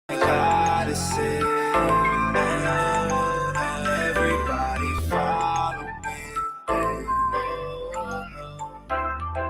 Odyssey. Everybody follow me.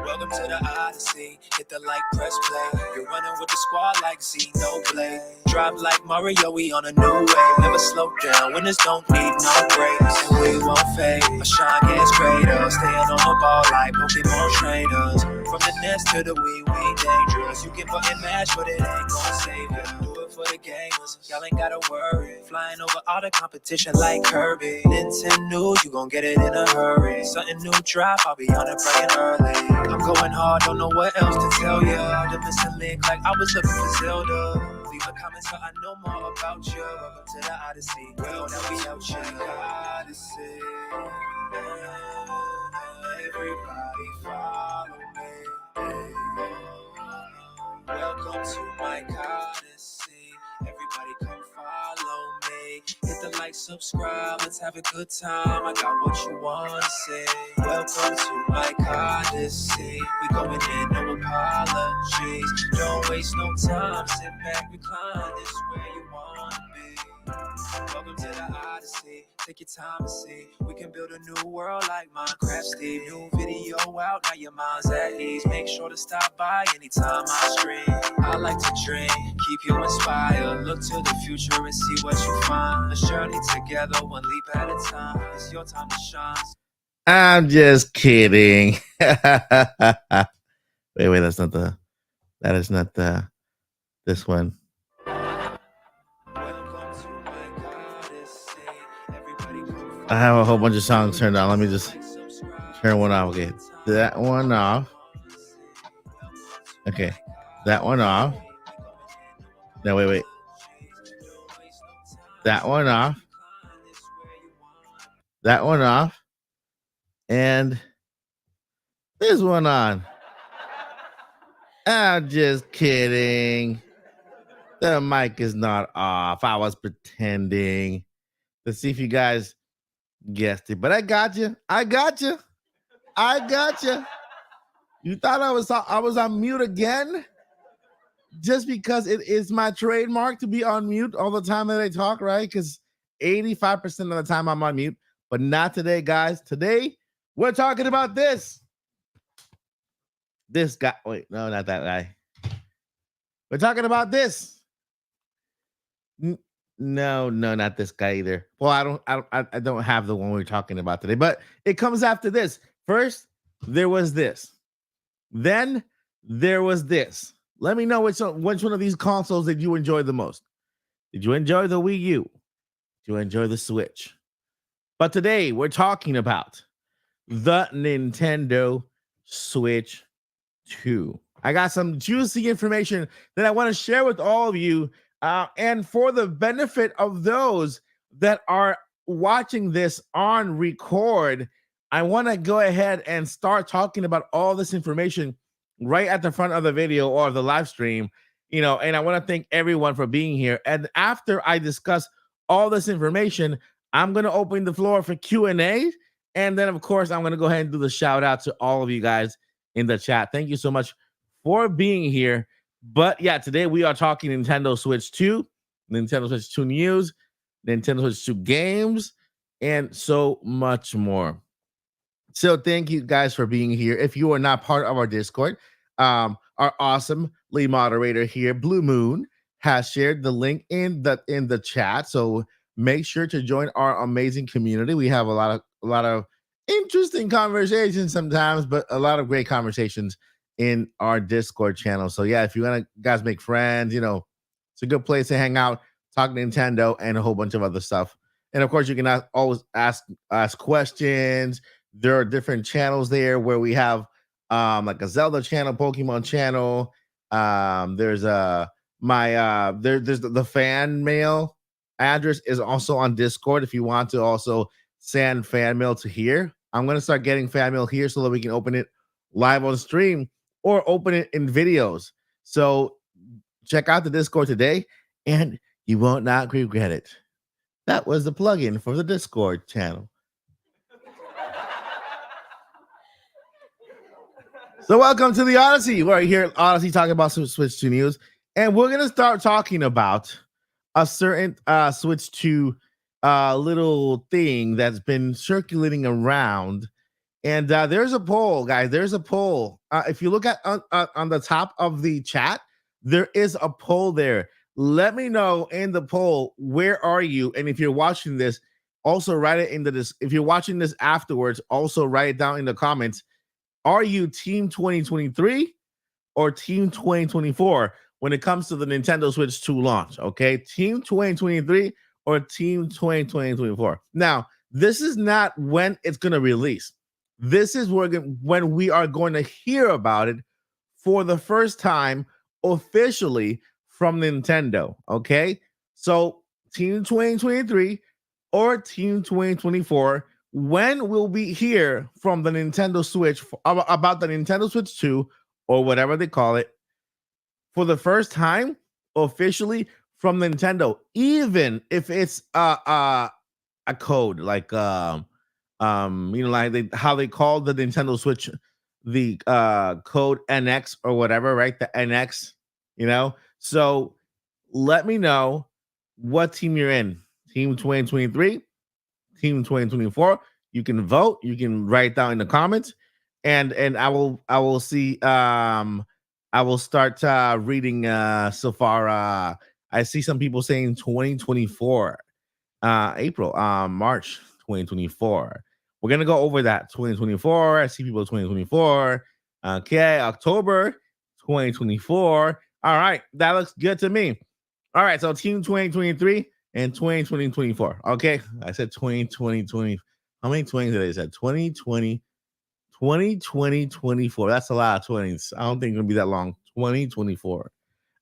Welcome to the Odyssey. Hit the like, press play. You're running with the squad like Xenoblade. Drive like Mario, we on a new wave. Never slow down, winners don't need no brakes. And we won't fade, our shine gets greater. Staying on the ball like Pokemon trainers. From the nest to the Wii, we dangerous. You can button mash, but it ain't gonna save you. Do it for the gamers, y'all ain't gotta worry. Flying over all the competition like Kirby. Nintendo, you gon' get it in a hurry. Something new drop, I'll be on it bright and early. I'm going hard, don't know what else to tell ya. The missing link like I was looking for Zelda. Leave a comment so I know more about you. Welcome to the Odyssey. Well, now we out here. Odyssey. Everybody follow me. Welcome to my Odyssey. Everybody come follow me. Hit the like, subscribe, let's have a good time. I got what you wanna see. Welcome to my Odyssey. We going in, no apologies. Don't waste no time, sit back, recline. This is where you wanna be. Welcome to the Odyssey. Take your time to see. We can build a new world like Minecraft Steve. New video out, now your mind's at ease. Make sure to stop by anytime I stream. I like to dream, keep you inspired. Look to the future and see what you find. Let's journey together, one leap at a time. It's your time to shine. I'm just kidding. wait, that is not this one. Welcome to my Odyssey. I have a whole bunch of songs turned on. Let me just turn one off. Okay, that one off. Okay, that one off. No, wait. That one off. That one off. And this one on. I'm just kidding. The mic is not off. I was pretending. Let's see if you guys guessed it. But I got you. I got you. I got you. You thought I was on mute again? Just because it is my trademark to be on mute all the time that I talk, right? Because 85% of the time I'm on mute, but not today, guys. Today, we're talking about this. This guy. Wait, no, not that guy. We're talking about this. No, not this guy either. Well, I don't have the one we're talking about today, but it comes after this. First, there was this. Then there was this. Let me know which one of these consoles did you enjoy the most. Did you enjoy the Wii U? Did you enjoy the Switch? But today we're talking about the Nintendo Switch 2. I got some juicy information that I want to share with all of you. And for the benefit of those that are watching this on record, I want to go ahead and start talking about all this information right at the front of the video or the live stream, and I want to thank everyone for being here. And after I discuss all this information, I'm going to open the floor for Q&A. And then, of course, I'm going to go ahead and do the shout out to all of you guys in the chat. Thank you so much for being here. But yeah, today we are talking Nintendo Switch 2, Nintendo Switch 2 news, Nintendo Switch 2 games, and so much more. So thank you guys for being here. If you are not part of our Discord, our awesome lead moderator here, Blue Moon, has shared the link in the chat. So make sure to join our amazing community. We have a lot of interesting conversations sometimes, but a lot of great conversations in our Discord channel. So yeah, if you want to guys make friends, it's a good place to hang out, talk Nintendo, and a whole bunch of other stuff. And of course, you can always ask questions. There are different channels there where we have like a Zelda channel, Pokemon channel. There's the fan mail address is also on Discord if you want to also send fan mail to here. I'm going to start getting fan mail here so that we can open it live on stream or open it in videos. So check out the Discord today and you won't not regret it. That was the plugin for the Discord channel. So welcome to the Odyssey. We're here at Odyssey talking about some Switch 2 news. And we're going to start talking about a certain Switch 2 little thing that's been circulating around. And there's a poll, guys. There's a poll. If you look at on the top of the chat, there is a poll there. Let me know in the poll, where are you? And if you're watching this, also write it into this. If you're watching this afterwards, also write it down in the comments. Are you Team 2023 or Team 2024 when it comes to the Nintendo Switch 2 launch? Okay, Team 2023 or Team 2024. Now, this is not when it's going to release. This is when we are going to hear about it for the first time officially from Nintendo. Okay, so Team 2023 or Team 2024. When we'll be here from the Nintendo Switch about the Nintendo Switch 2 or whatever they call it for the first time officially from Nintendo, even if it's a code like like how they call the Nintendo Switch the code NX or whatever, right? The NX, So let me know what team you're in. Team 2023. Team 2024. You can vote. You can write down in the comments, and I will see. I will start reading so far. I see some people saying 2024, April, March 2024. We're gonna go over that 2024. I see people 2024. Okay, October 2024. All right, that looks good to me. All right, so Team 2023. and 2024. Okay, I said 2020. How many 20s did I say? 2020, 24. That's a lot of 20s. I don't think it's gonna be that long. 2024.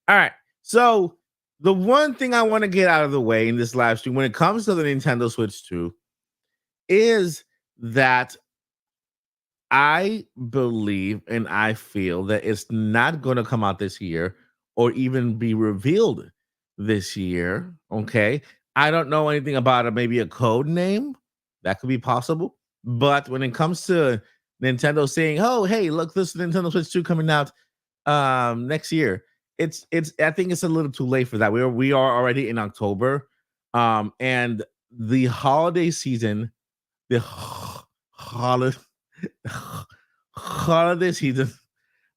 All right. So the one thing I want to get out of the way in this live stream when it comes to the Nintendo Switch 2 is that I believe and I feel that it's not going to come out this year or even be revealed this year. Okay. I don't know anything about it. Maybe a code name that could be possible. But when it comes to Nintendo saying, oh, hey, look, this is Nintendo Switch 2 coming out next year, it's I think it's a little too late for that. We are already in October. And the holiday season, the holiday holiday season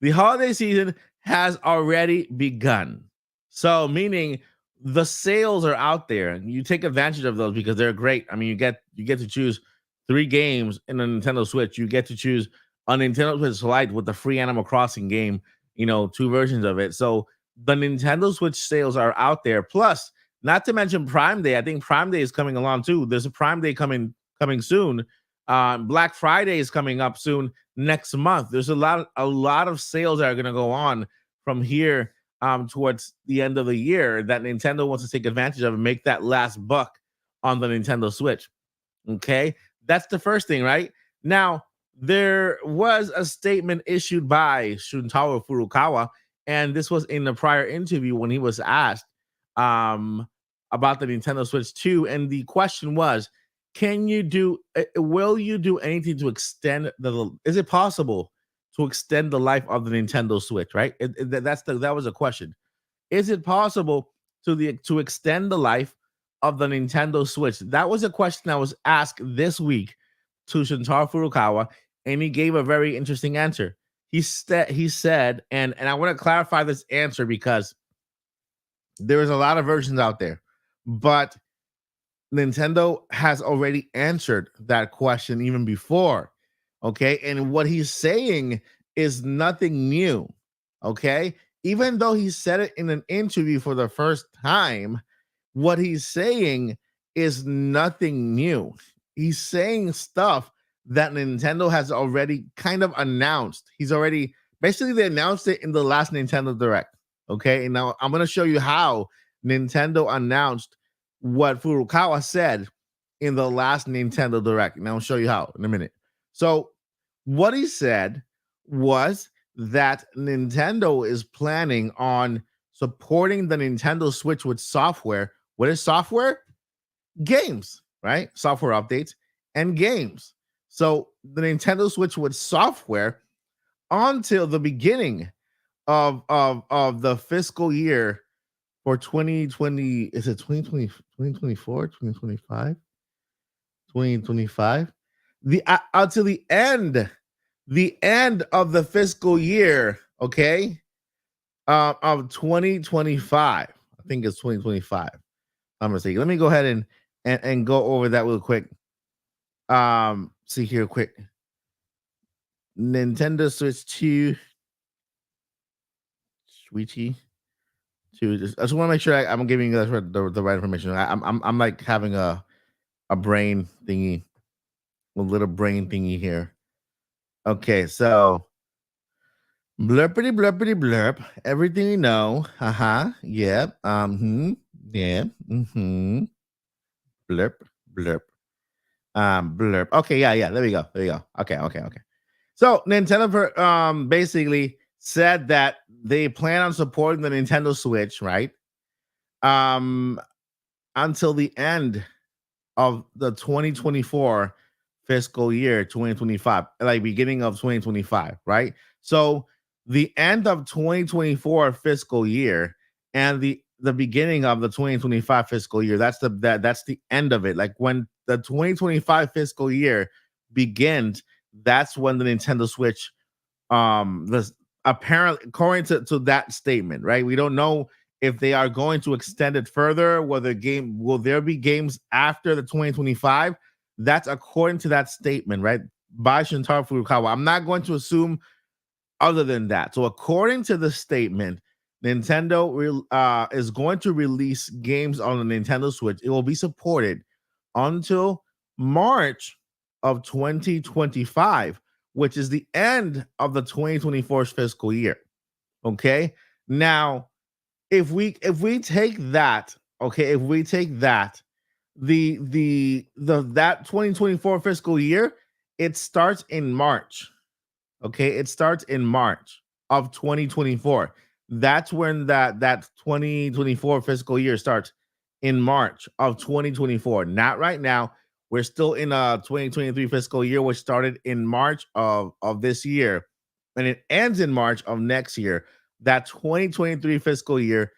the holiday season has already begun, so meaning the sales are out there and you take advantage of those because they're great. I mean, you get to choose 3 games in a Nintendo Switch. You get to choose a Nintendo Switch Lite with the free Animal Crossing game, 2 versions of it. So the Nintendo Switch sales are out there, plus not to mention Prime Day. I think Prime Day is coming along too. There's a Prime Day coming soon. Black Friday is coming up soon next month. There's a lot of sales that are going to go on from here towards the end of the year that Nintendo wants to take advantage of and make that last buck on the Nintendo Switch. Okay, that's the first thing, right? Now, there was a statement issued by Shuntaro Furukawa, and this was in the prior interview when he was asked about the Nintendo Switch 2, and the question was, will you do anything to extend is it possible to extend the life of the Nintendo Switch, right? That was a question. Is it possible to extend the life of the Nintendo Switch? That was a question that was asked this week to Shuntaro Furukawa, and he gave a very interesting answer. He said, and I want to clarify this answer because there is a lot of versions out there, but Nintendo has already answered that question even before. Okay. And what he's saying is nothing new. Okay. Even though he said it in an interview for the first time, what he's saying is nothing new. He's saying stuff that Nintendo has already kind of announced. They announced it in the last Nintendo Direct. Okay. And now I'm going to show you how Nintendo announced what Furukawa said in the last Nintendo Direct. And I'll show you how in a minute. So what he said was that Nintendo is planning on supporting the Nintendo Switch with software. What is software? Games, right? Software updates and games. So the Nintendo Switch with software until the beginning of the fiscal year for 2020, is it 2020, 2024, 2025? 2025? Until the end of the fiscal year, okay? Of 2025. I think it's 2025. I'm gonna say, let me go ahead and go over that real quick. See here quick. Nintendo Switch 2. Switchy. I just want to make sure I'm giving you guys the right information. I'm like having a brain thingy, a little brain thingy here. Okay, so blurpity blurp. Everything you know. Yep. Yeah. Blurp. Blurp. Okay, yeah. There we go. Okay. So Nintendo basically said that they plan on supporting the Nintendo Switch, right? Until the end of the 2024 fiscal year, 2025, like beginning of 2025, right? So the end of 2024 fiscal year and the beginning of the 2025 fiscal year, that's the end of it. Like when the 2025 fiscal year begins, that's when the Nintendo Switch apparently, according to that statement, right? We don't know if they are going to extend it further. Will there be games after the 2025? That's according to that statement, right? By Shuntaro Furukawa. I'm not going to assume other than that. So according to the statement, Nintendo is going to release games on the Nintendo Switch. It will be supported until March of 2025, which is the end of the 2024 fiscal year. Okay. Now, if we take that, okay, if we take that, that 2024 fiscal year, it starts in March. Okay, it starts in March of 2024. That's when that 2024 fiscal year starts, in March of 2024. Not right now. We're still in a 2023 fiscal year, which started in March of this year, and it ends in March of next year. That 2023 fiscal year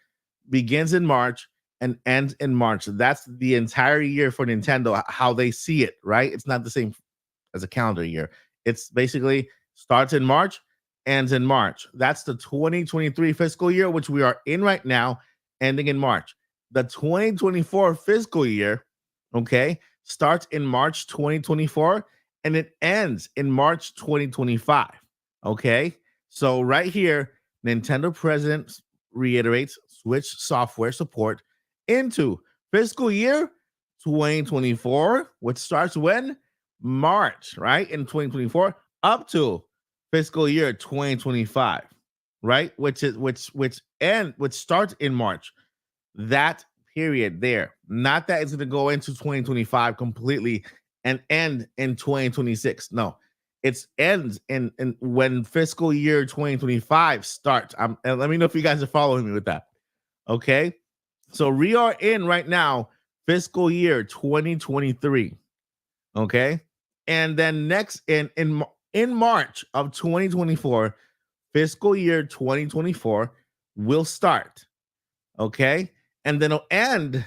begins in March and ends in March. That's the entire year for Nintendo, how they see it, right? It's not the same as a calendar year. It's basically starts in March, ends in March. That's the 2023 fiscal year, which we are in right now, ending in March. The 2024 fiscal year, okay, starts in March 2024 and it ends in March 2025. Okay, so right here, Nintendo president reiterates Switch software support into fiscal year 2024, which starts when? March, right? In 2024, up to fiscal year 2025, right? Which starts in March. That period there. Not that it's going to go into 2025 completely and end in 2026. No, it ends in when fiscal year 2025 starts. And let me know if you guys are following me with that. Okay, so we are in right now fiscal year 2023. Okay, and then next in March of 2024, fiscal year 2024 will start. Okay, and then it'll end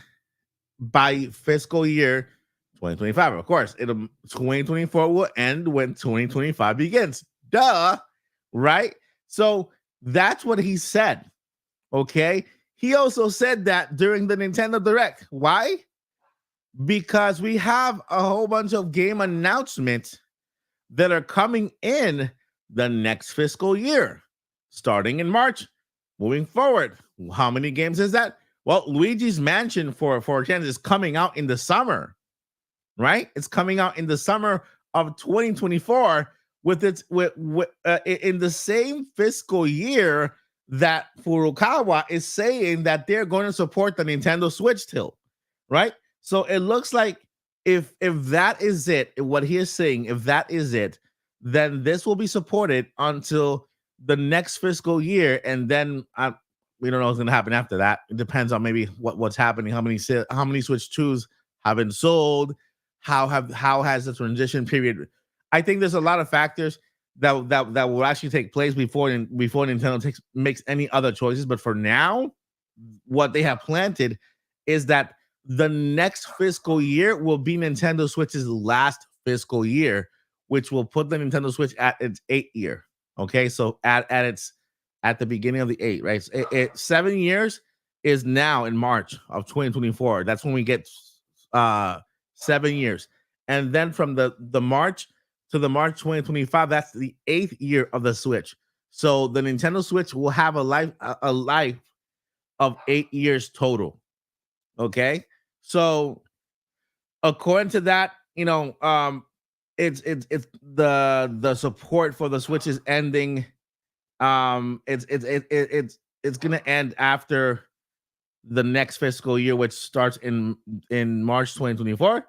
by fiscal year 2025. Of course, 2024 will end when 2025 begins. Duh, right? So that's what he said. Okay, he also said that during the Nintendo Direct. Why? Because we have a whole bunch of game announcements that are coming in the next fiscal year, starting in March, moving forward. How many games is that? Well, Luigi's Mansion for Chance is coming out in the summer, right? It's coming out in the summer of 2024 with in the same fiscal year that Furukawa is saying that they're going to support the Nintendo Switch till, right? So it looks like if that is it, what he is saying, if that is it, then this will be supported until the next fiscal year, and then we don't know what's going to happen after that. It depends on maybe what's happening, how many Switch 2s have been sold, how has the transition period. I think there's a lot of factors that will actually take place before Nintendo makes any other choices. But for now, what they have planted is that the next fiscal year will be Nintendo Switch's last fiscal year, which will put the Nintendo Switch at its 8th year. Okay, so at the beginning of the 8th, right? 7 years is now in March of 2024. That's when we get 7 years, and then from the March to the March 2025, that's the 8th year of the Switch. So the Nintendo Switch will have a life of 8 years total. Okay, so according to that, it's the support for the Switch is ending. It's gonna end after the next fiscal year, which starts in March 2024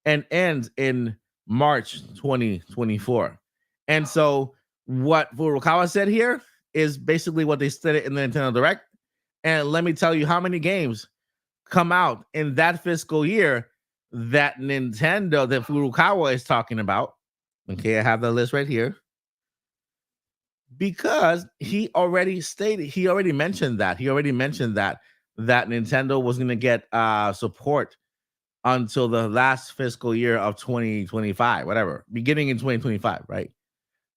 and ends in March 2024. And so what Furukawa said here is basically what they said in the Nintendo Direct. And let me tell you how many games come out in that fiscal year that Furukawa is talking about. Okay, I have the list right here. Because he already mentioned that Nintendo was going to get support until the last fiscal year of 2025, whatever, beginning in 2025, right?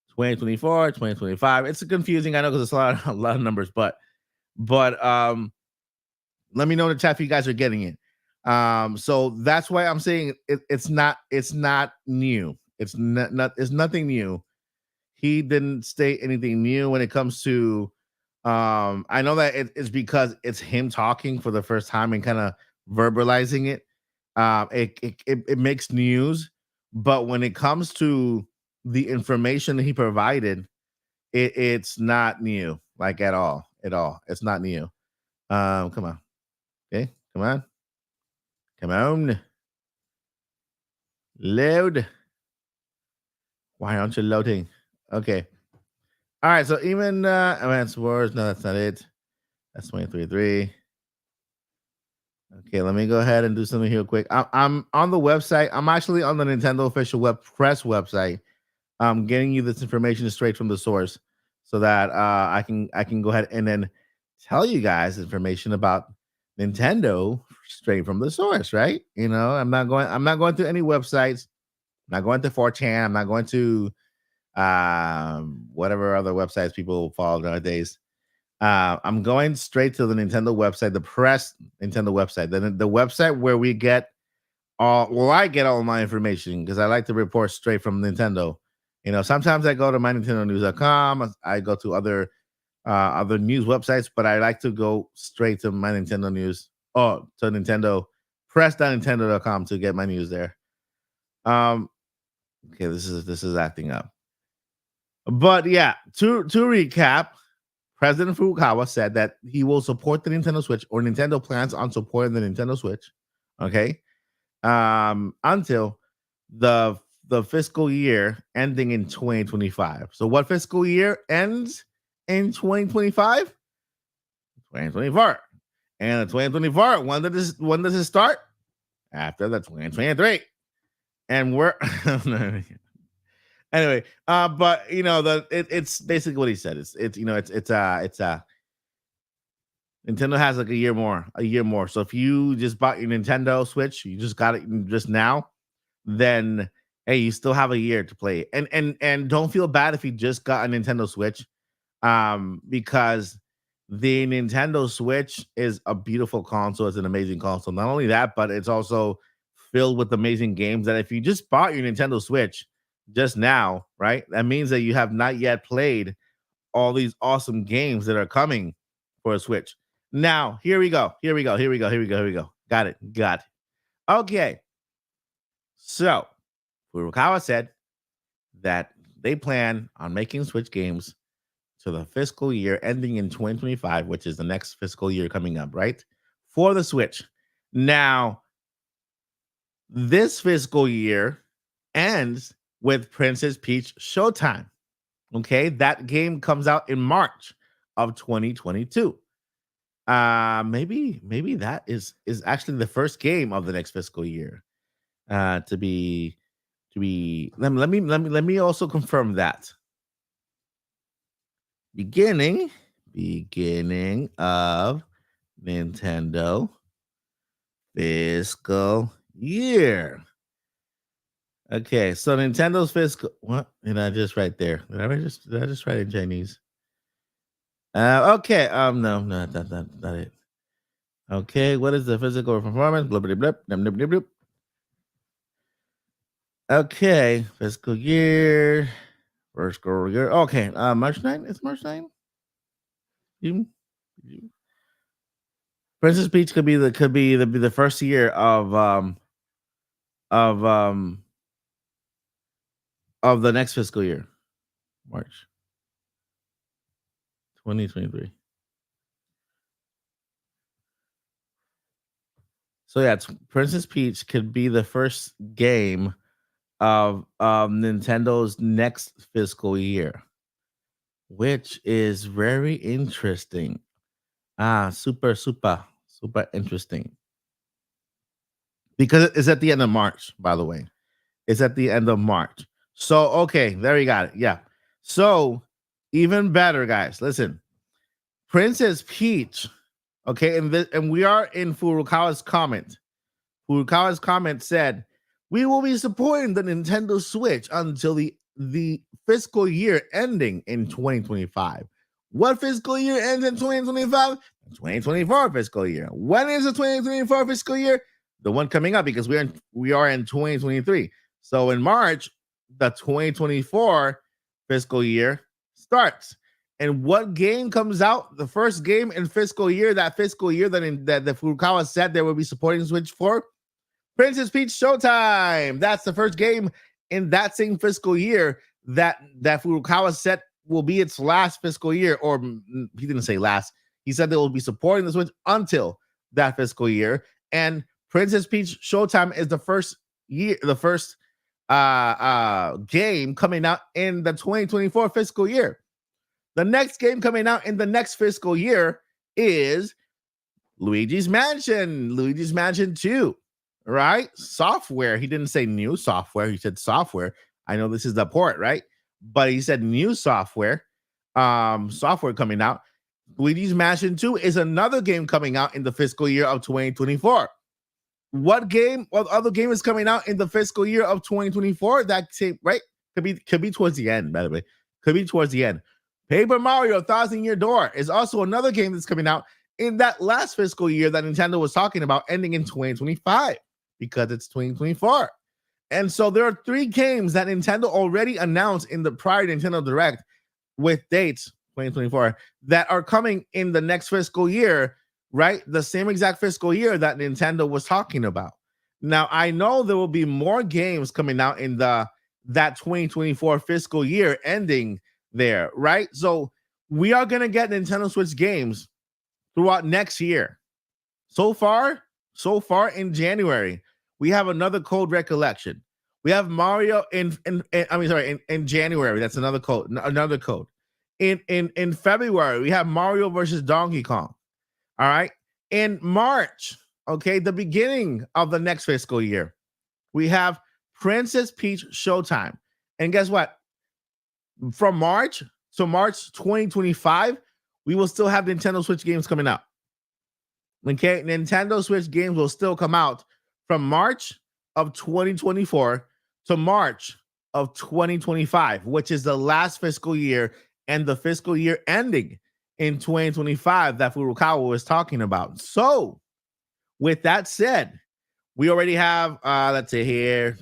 2024, 2025. It's confusing, I know, because it's a lot of numbers, but let me know in the chat if you guys are getting it. So that's why I'm saying it's not new. It's nothing new. He didn't state anything new when it comes to I know that it's because it's him talking for the first time and kind of verbalizing it. It makes news, but when it comes to the information that he provided, it's not new, like at all. It's not new. Come on. Okay, come on. Come on. Load. Why aren't you loading? Okay. All right. So even Advanced Wars. No, that's not it. That's 23.3. Okay, let me go ahead and do something here quick. I'm on the website. I'm actually on the Nintendo official press website. I'm getting you this information straight from the source, so that I can go ahead and then tell you guys information about Nintendo straight from the source. Right? You know, I'm not going to any websites. I'm not going to 4chan. I'm not going to whatever other websites people follow nowadays. I'm going straight to the Nintendo website, the press Nintendo website, the website where we get I get all my information because I like to report straight from Nintendo. You know, sometimes I go to mynintendonews.com, I go to other news websites, but I like to go straight to my Nintendo news. Oh, to Nintendo, press.nintendo.com to get my news there. Okay, this is acting up. But yeah, to recap, President Furukawa said that he will support the Nintendo Switch, or Nintendo plans on supporting the Nintendo Switch, okay, until the fiscal year ending in 2025. So what fiscal year ends in 2025? 2024. And the 2024, when does it start? After the 2023. And we're anyway, but you know, it's basically what he said. It's Nintendo has like a year more. So if you just bought your Nintendo Switch, you just got it just now, then hey, you still have a year to play. And don't feel bad if you just got a Nintendo Switch, because the Nintendo Switch is a beautiful console. It's an amazing console. Not only that, but it's also filled with amazing games that if you just bought your Nintendo Switch just now, right? That means that you have not yet played all these awesome games that are coming for a Switch. Now, here we go. Got it. Okay. So, Furukawa said that they plan on making Switch games to the fiscal year ending in 2025, which is the next fiscal year coming up, right? For the Switch. Now, this fiscal year ends with Princess Peach Showtime. Okay, that game comes out in March of 2022. Maybe that is actually the first game of the next fiscal year. To be let me also confirm that. Beginning of Nintendo fiscal year. Okay, so Nintendo's fiscal. What did I just write there? Did I just write in Chinese? Okay. No, that's not it. Okay, what is the physical performance? Blippity blip. Blip, blip, blip. Okay, fiscal year. Fiscal year. Okay, March 9th. It's March 9th. Princess Peach could be the first year of the next fiscal year, March 2023. So yeah, Princess Peach could be the first game of Nintendo's next fiscal year, which is very interesting. Super interesting. Because it's at the end of March, by the way. It's at the end of March. So, okay, there you got it. Yeah. So, even better, guys. Listen, Princess Peach. Okay, and we are in Furukawa's comment. Furukawa's comment said, "We will be supporting the Nintendo Switch until the fiscal year ending in 2025." What fiscal year ends in 2025? 2024 fiscal year. When is the 2024 fiscal year? The one coming up, because we are in 2023. So in March, the 2024 fiscal year starts. And what game comes out? The first game in fiscal year that the Furukawa said they will be supporting Switch for? Princess Peach Showtime. That's the first game in that same fiscal year that Furukawa said will be its last fiscal year, or he didn't say last. He said they will be supporting the Switch until that fiscal year. And Princess Peach Showtime is the first game coming out in the 2024 fiscal year. The next game coming out in the next fiscal year is Luigi's Mansion 2, right? Software. He didn't say new software. He said software. I know this is the port, right? But he said new software. Software coming out. Luigi's Mansion 2 is another game coming out in the fiscal year of 2024. What other game is coming out in the fiscal year of 2024? That same, right? Could be towards the end, by the way. Could be towards the end. Paper Mario Thousand Year Door is also another game that's coming out in that last fiscal year that Nintendo was talking about, ending in 2025, because it's 2024. And so there are 3 games that Nintendo already announced in the prior Nintendo Direct with dates 2024 that are coming in the next fiscal year, right? The same exact fiscal year that Nintendo was talking about. Now, I know there will be more games coming out in that 2024 fiscal year ending there, right? So we are going to get Nintendo Switch games throughout next year. So far in January, we have another Code Recollection. We have Mario in January. That's another code. In February, we have Mario versus Donkey Kong. All right. In March, okay, the beginning of the next fiscal year, we have Princess Peach Showtime. And guess what? From March to March 2025, we will still have Nintendo Switch games coming out. Okay, Nintendo Switch games will still come out from March of 2024 to March of 2025, which is the last fiscal year and the fiscal year ending in 2025 that Furukawa was talking about. So, with that said, we already have, let's say here,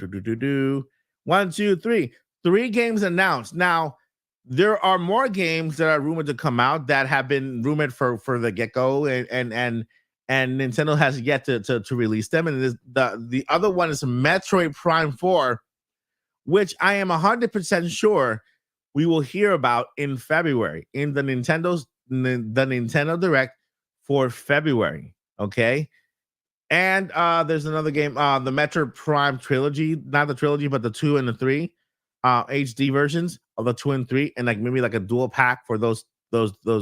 1, 2, 3. 3 games announced. Now, there are more games that are rumored to come out that have been rumored for the get-go, and Nintendo has yet to release them. And the other one is Metroid Prime 4, which I am 100% sure we will hear about in February in the Nintendo Direct for February. Okay. And there's another game, the Metroid Prime trilogy, not the trilogy, but the 2 and the 3 HD versions of the 2 and 3, and like maybe like a dual pack for those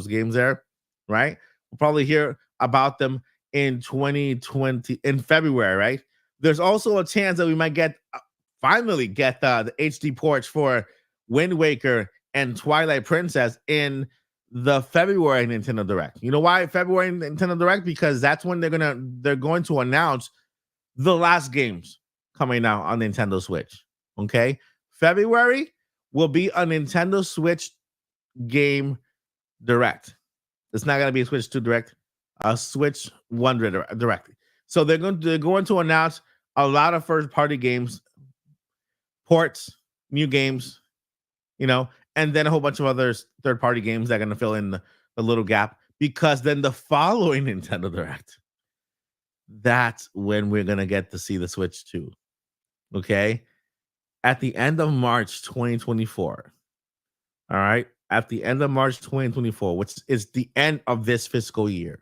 games there, right? We'll probably hear about them in 2020 in February, right? There's also a chance that we might finally get the HD ports for Wind Waker and Twilight Princess in the February Nintendo Direct. You know why February Nintendo Direct? Because that's when they're going to announce the last games coming out on Nintendo Switch. Okay, February will be a Nintendo Switch game direct. It's not gonna be a Switch 2 Direct, a Switch 1 Direct. So they're going to announce a lot of first-party games, ports, new games, and then a whole bunch of other third-party games that are going to fill in the little gap, because then the following Nintendo Direct, that's when we're going to get to see the Switch 2. Okay? At the end of March 2024. All right? At the end of March 2024, which is the end of this fiscal year,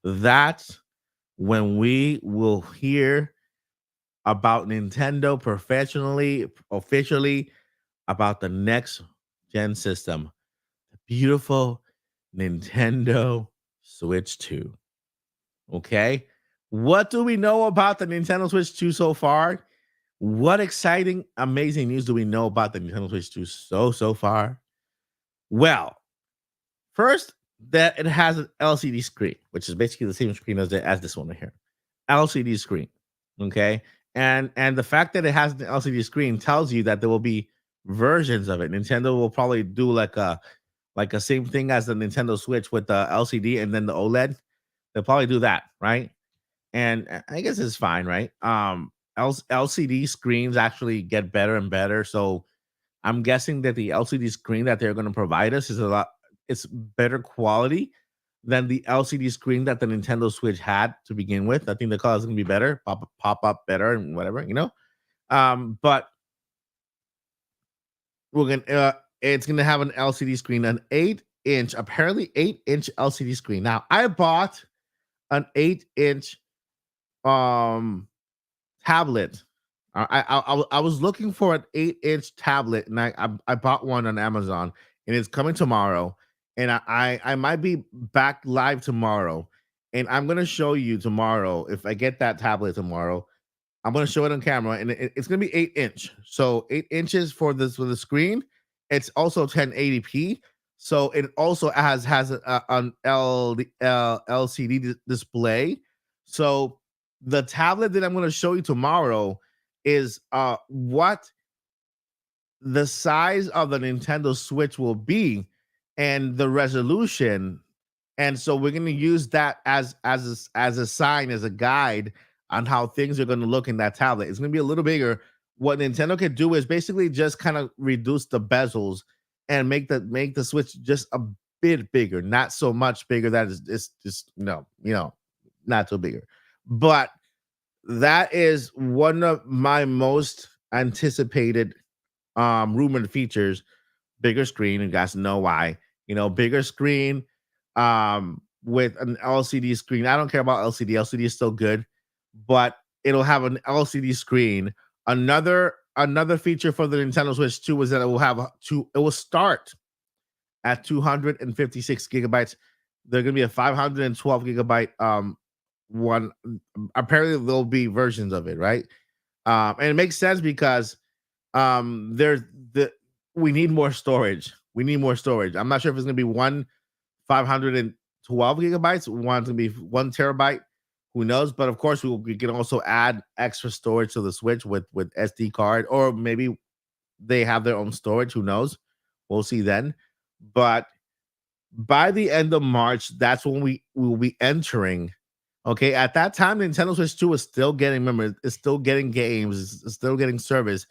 that's when we will hear about Nintendo officially about the next gen system, the beautiful Nintendo Switch 2. Okay, what do we know about the Nintendo Switch 2 so far? What exciting, amazing news do we know about the Nintendo Switch 2 so far? Well, first, that it has an LCD screen, which is basically the same screen as this one right here. LCD screen. Okay, and the fact that it has an LCD screen tells you that there will be versions of it. Nintendo will probably do like a same thing as the Nintendo Switch with the LCD and then the OLED. They'll probably do that, right? And I guess it's fine, right? LCD screens actually get better and better, so I'm guessing that the LCD screen that they're going to provide us is it's better quality than the LCD screen that the Nintendo Switch had to begin with. I think the color is gonna be better, pop up better, and whatever, you know. But we're gonna it's gonna have an LCD screen, an 8-inch, apparently 8-inch LCD screen. Now I bought an 8-inch um tablet. I was looking for an 8-inch tablet, and I bought one on Amazon, and it's coming tomorrow. And I might be back live tomorrow, and I'm gonna show you tomorrow if I get that tablet tomorrow. I'm gonna show it on camera, and it's gonna be 8-inch. So 8 inches for the screen. It's also 1080p. So it also has an LCD display. So the tablet that I'm gonna show you tomorrow is what the size of the Nintendo Switch will be and the resolution. And so we're going to use that as a sign, as a guide on how things are going to look in that tablet. It's going to be a little bigger. What Nintendo can do is basically just kind of reduce the bezels and make the Switch just a bit bigger, not so much bigger that it's just no, not so bigger. But that is one of my most anticipated rumored features. Bigger screen, you guys know why. Bigger screen with an LCD screen. I don't care about LCD. LCD is still good, but it'll have an LCD screen. Another feature for the Nintendo Switch 2 is that it will start at 256 gigabytes. There's gonna be a 512 gigabyte one. Apparently there'll be versions of it, right? And it makes sense because we need more storage. I'm not sure if it's gonna be one 512 gigabytes, one's gonna be 1 terabyte. Who knows? But of course, we can also add extra storage to the Switch with SD card, or maybe they have their own storage. Who knows? We'll see then. But by the end of March, that's when we will be entering. Okay, at that time, Nintendo Switch 2 is still getting, remember, it's still getting games, it's still getting service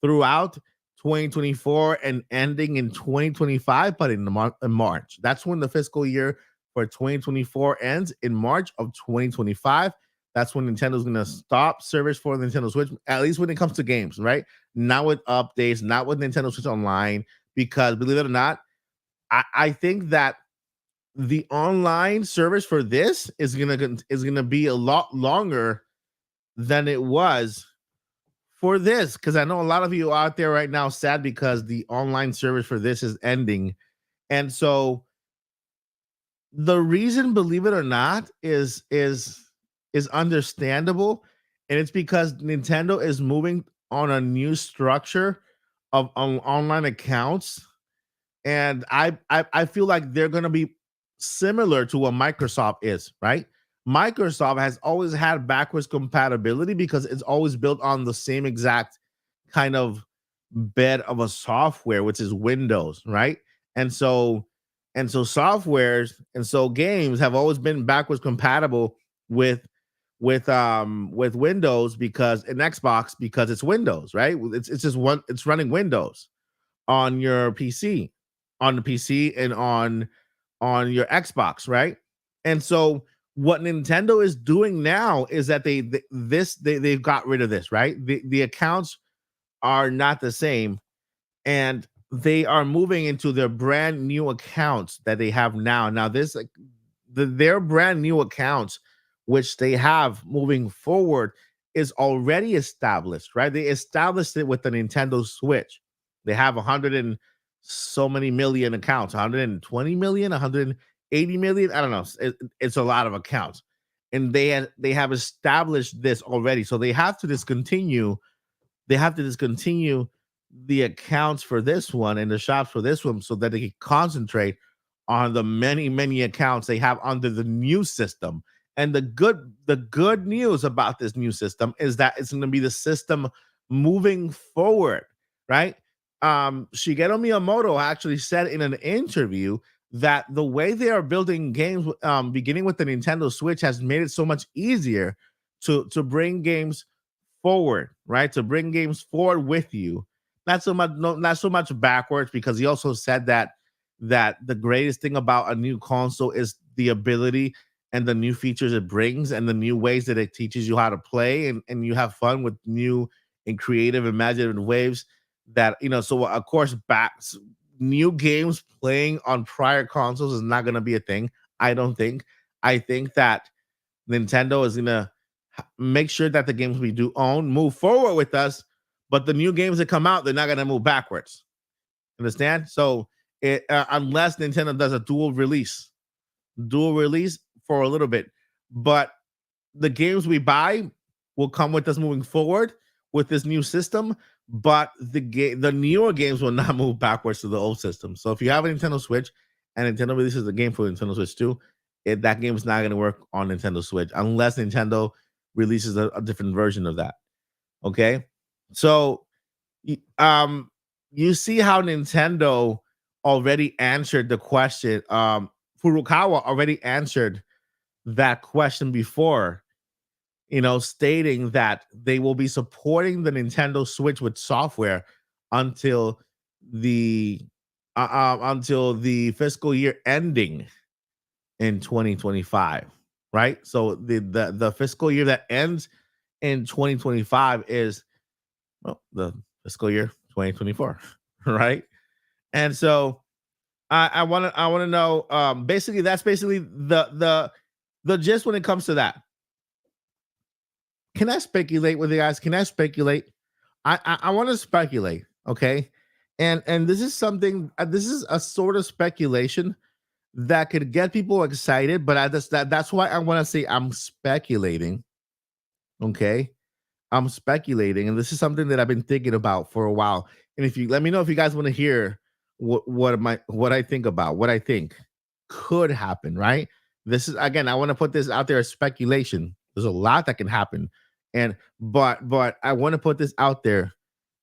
throughout 2024 and ending in 2025, but in March. That's when the fiscal year for 2024 ends, in March of 2025. That's when Nintendo's going to stop service for the Nintendo Switch, at least when it comes to games, right? Not with updates, not with Nintendo Switch Online, because believe it or not, I think that the online service for this is gonna be a lot longer than it was for this, because I know a lot of you out there right now sad because the online service for this is ending. And so the reason, believe it or not, is understandable, and it's because Nintendo is moving on a new structure of online accounts. And I feel like they're going to be similar to what Microsoft is, right? Microsoft has always had backwards compatibility because it's always built on the same exact kind of bed of a software, which is Windows, right? And so softwares and so games have always been backwards compatible with Windows, because in Xbox, because it's Windows, right? It's just one, it's running Windows on your PC, on the PC, and on your Xbox, right? And so what Nintendo is doing now is that they've got rid of this, right? The accounts are not the same, and they are moving into their brand new accounts that they have now. Now this, like, their brand new accounts, which they have moving forward, is already established, right? They established it with the Nintendo Switch. They have 100 and so many million accounts, 120 million, 180 million. I don't know. It's a lot of accounts, and they have established this already. So they have to discontinue. The accounts for this one and the shops for this one, so that they can concentrate on the many accounts they have under the new system. And the good news about this new system is that it's going to be the system moving forward, right? Shigeru Miyamoto actually said in an interview that the way they are building games, beginning with the Nintendo Switch, has made it so much easier to bring games forward, right? To bring games forward with you, not so much backwards, because he also said that that the greatest thing about a new console is the ability and the new features it brings and the new ways that it teaches you how to play, and you have fun with new and creative imaginative ways that, so of course new games playing on prior consoles is not going to be a thing. I don't think. I think that Nintendo is going to make sure that the games we do own move forward with us, but the new games that come out, they're not going to move backwards. Understand? So unless Nintendo does a dual release for a little bit, but the games we buy will come with us moving forward with this new system, but the newer games will not move backwards to the old system. So if you have a Nintendo Switch and Nintendo releases a game for Nintendo Switch 2, that game is not going to work on Nintendo Switch unless Nintendo releases a different version of that. Okay, so you see how Nintendo already answered the question. Furukawa already answered that question before, stating that they will be supporting the Nintendo Switch with software until the fiscal year ending in 2025, right? So the fiscal year that ends in 2025 is the fiscal year 2024, right? And so I want to know, basically that's basically the gist when it comes to that. Can I speculate with you guys? Can I speculate? I want to speculate, okay? And this is something. This is a sort of speculation that could get people excited, but that's why I want to say I'm speculating, okay? I'm speculating, and this is something that I've been thinking about for a while. And if you let me know if you guys want to hear what I think about what I think could happen, right? This is again, I want to put this out there as speculation. There's a lot that can happen, but I want to put this out there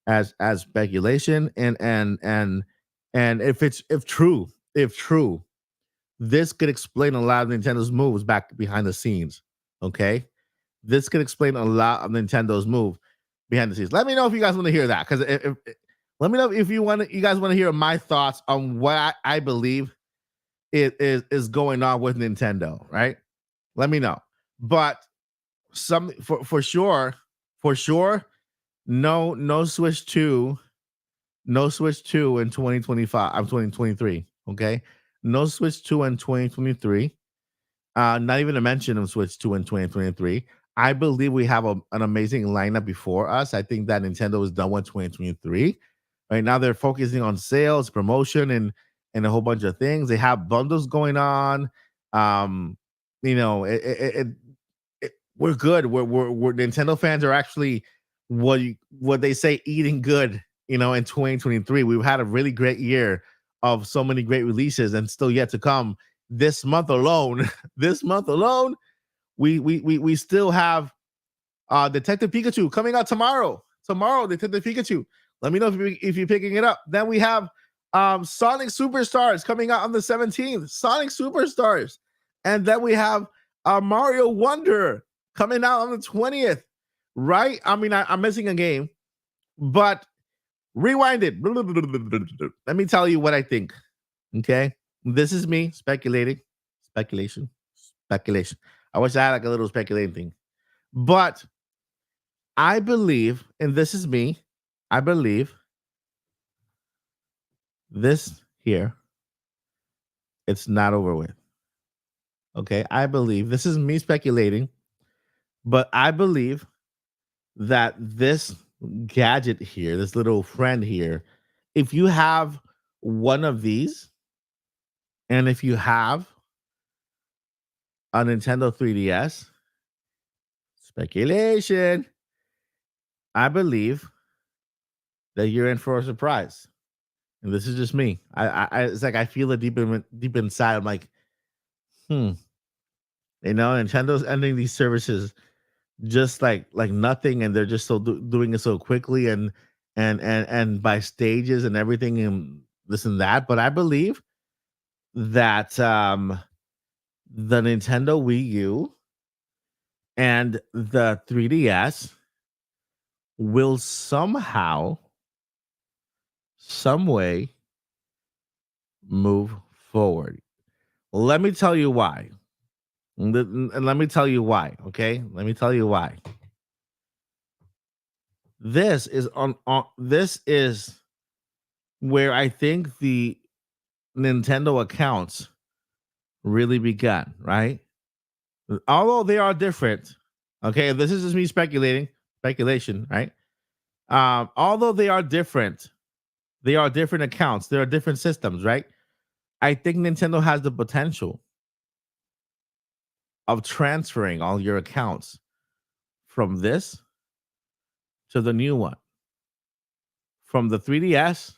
as speculation, and if true, this could explain a lot of Nintendo's moves back behind the scenes. Okay, this could explain a lot of Nintendo's move behind the scenes. Let me know if you guys want to hear that, because let me know if you guys want to hear my thoughts on what I believe is going on with Nintendo, right? Let me know. But for sure, no Switch 2, no Switch 2 in 2025. I'm 2023. Okay, no Switch 2 in 2023. Not even a mention of Switch 2 in 2023. I believe we have an amazing lineup before us. I think that Nintendo is done with 2023. Right now, they're focusing on sales, promotion, and a whole bunch of things. They have bundles going on. We're good. We're Nintendo fans are actually what they say eating good. In 2023, we've had a really great year of so many great releases, and still yet to come. This month alone, we still have Detective Pikachu coming out tomorrow. Detective Pikachu. Let me know if you're picking it up. Then we have Sonic Superstars coming out on the 17th. Sonic Superstars. And then we have Mario Wonder coming out on the 20th. Right? I mean, I'm missing a game, but rewind it. Let me tell you what I think. Okay? This is me speculating. Speculation. I wish I had like a little speculating thing. But I believe, and this is me, I believe this here, it's not over with. Okay? I believe, this is me speculating, but I believe that this gadget here, this little friend here, if you have one of these, and if you have a Nintendo 3DS, speculation, I believe that you're in for a surprise. And this is just me. I it's like I feel it deep inside. I'm like, Nintendo's ending these services just like nothing, and they're just so doing it so quickly and by stages and everything and this and that. But I believe that the Nintendo Wii U and the 3DS will somehow, some way, move forward. Let me tell you why. Let me tell you why. Okay, let me tell you why. This is on. This is where I think the Nintendo accounts really began. Right, although they are different. Okay, this is just me speculation. Right. Although they are different accounts. There are different systems. Right. I think Nintendo has the potential of transferring all your accounts from this to the new one, from the 3DS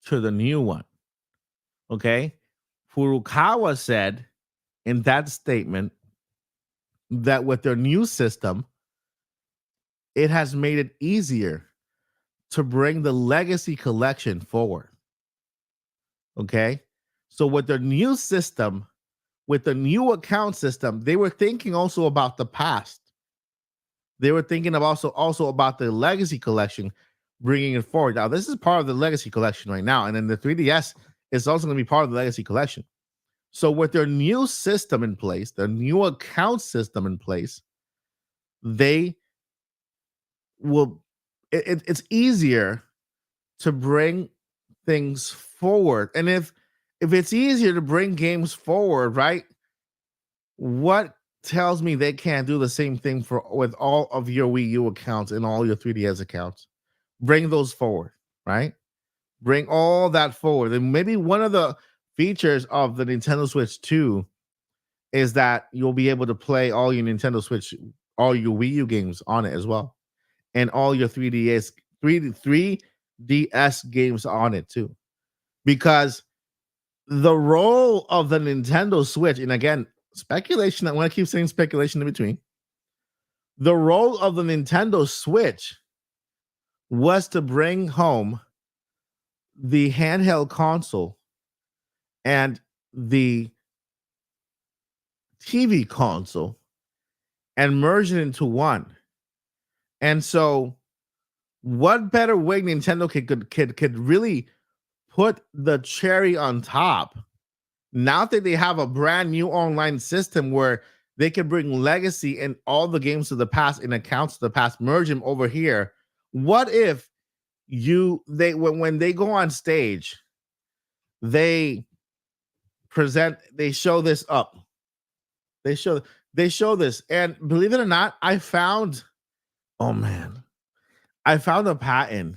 to the new one. Okay. Furukawa said in that statement that with their new system, it has made it easier to bring the legacy collection forward. Okay. So with their new system, with the new account system, they were thinking also about the past. They were thinking of also about the legacy collection, bringing it forward. Now, this is part of the legacy collection right now, and then the 3DS is also going to be part of the legacy collection. So, with their new system in place, their new account system in place, they will. It's easier to bring things forward, and if it's easier to bring games forward, right? What tells me they can't do the same thing with all of your Wii U accounts and all your 3DS accounts? Bring those forward, right? Bring all that forward. And maybe one of the features of the Nintendo Switch 2 is that you'll be able to play all your Nintendo Switch, all your Wii U games on it as well. And all your 3DS games on it too. Because the role of the Nintendo Switch, and again, speculation, I want to keep saying speculation in between. The role of the Nintendo Switch was to bring home the handheld console and the TV console and merge it into one. And so, what better way Nintendo could really put the cherry on top? Now that they have a brand new online system where they can bring legacy and all the games of the past and accounts of the past, merge them over here. What if when they go on stage, they show this up. They show this, and believe it or not, I found a patent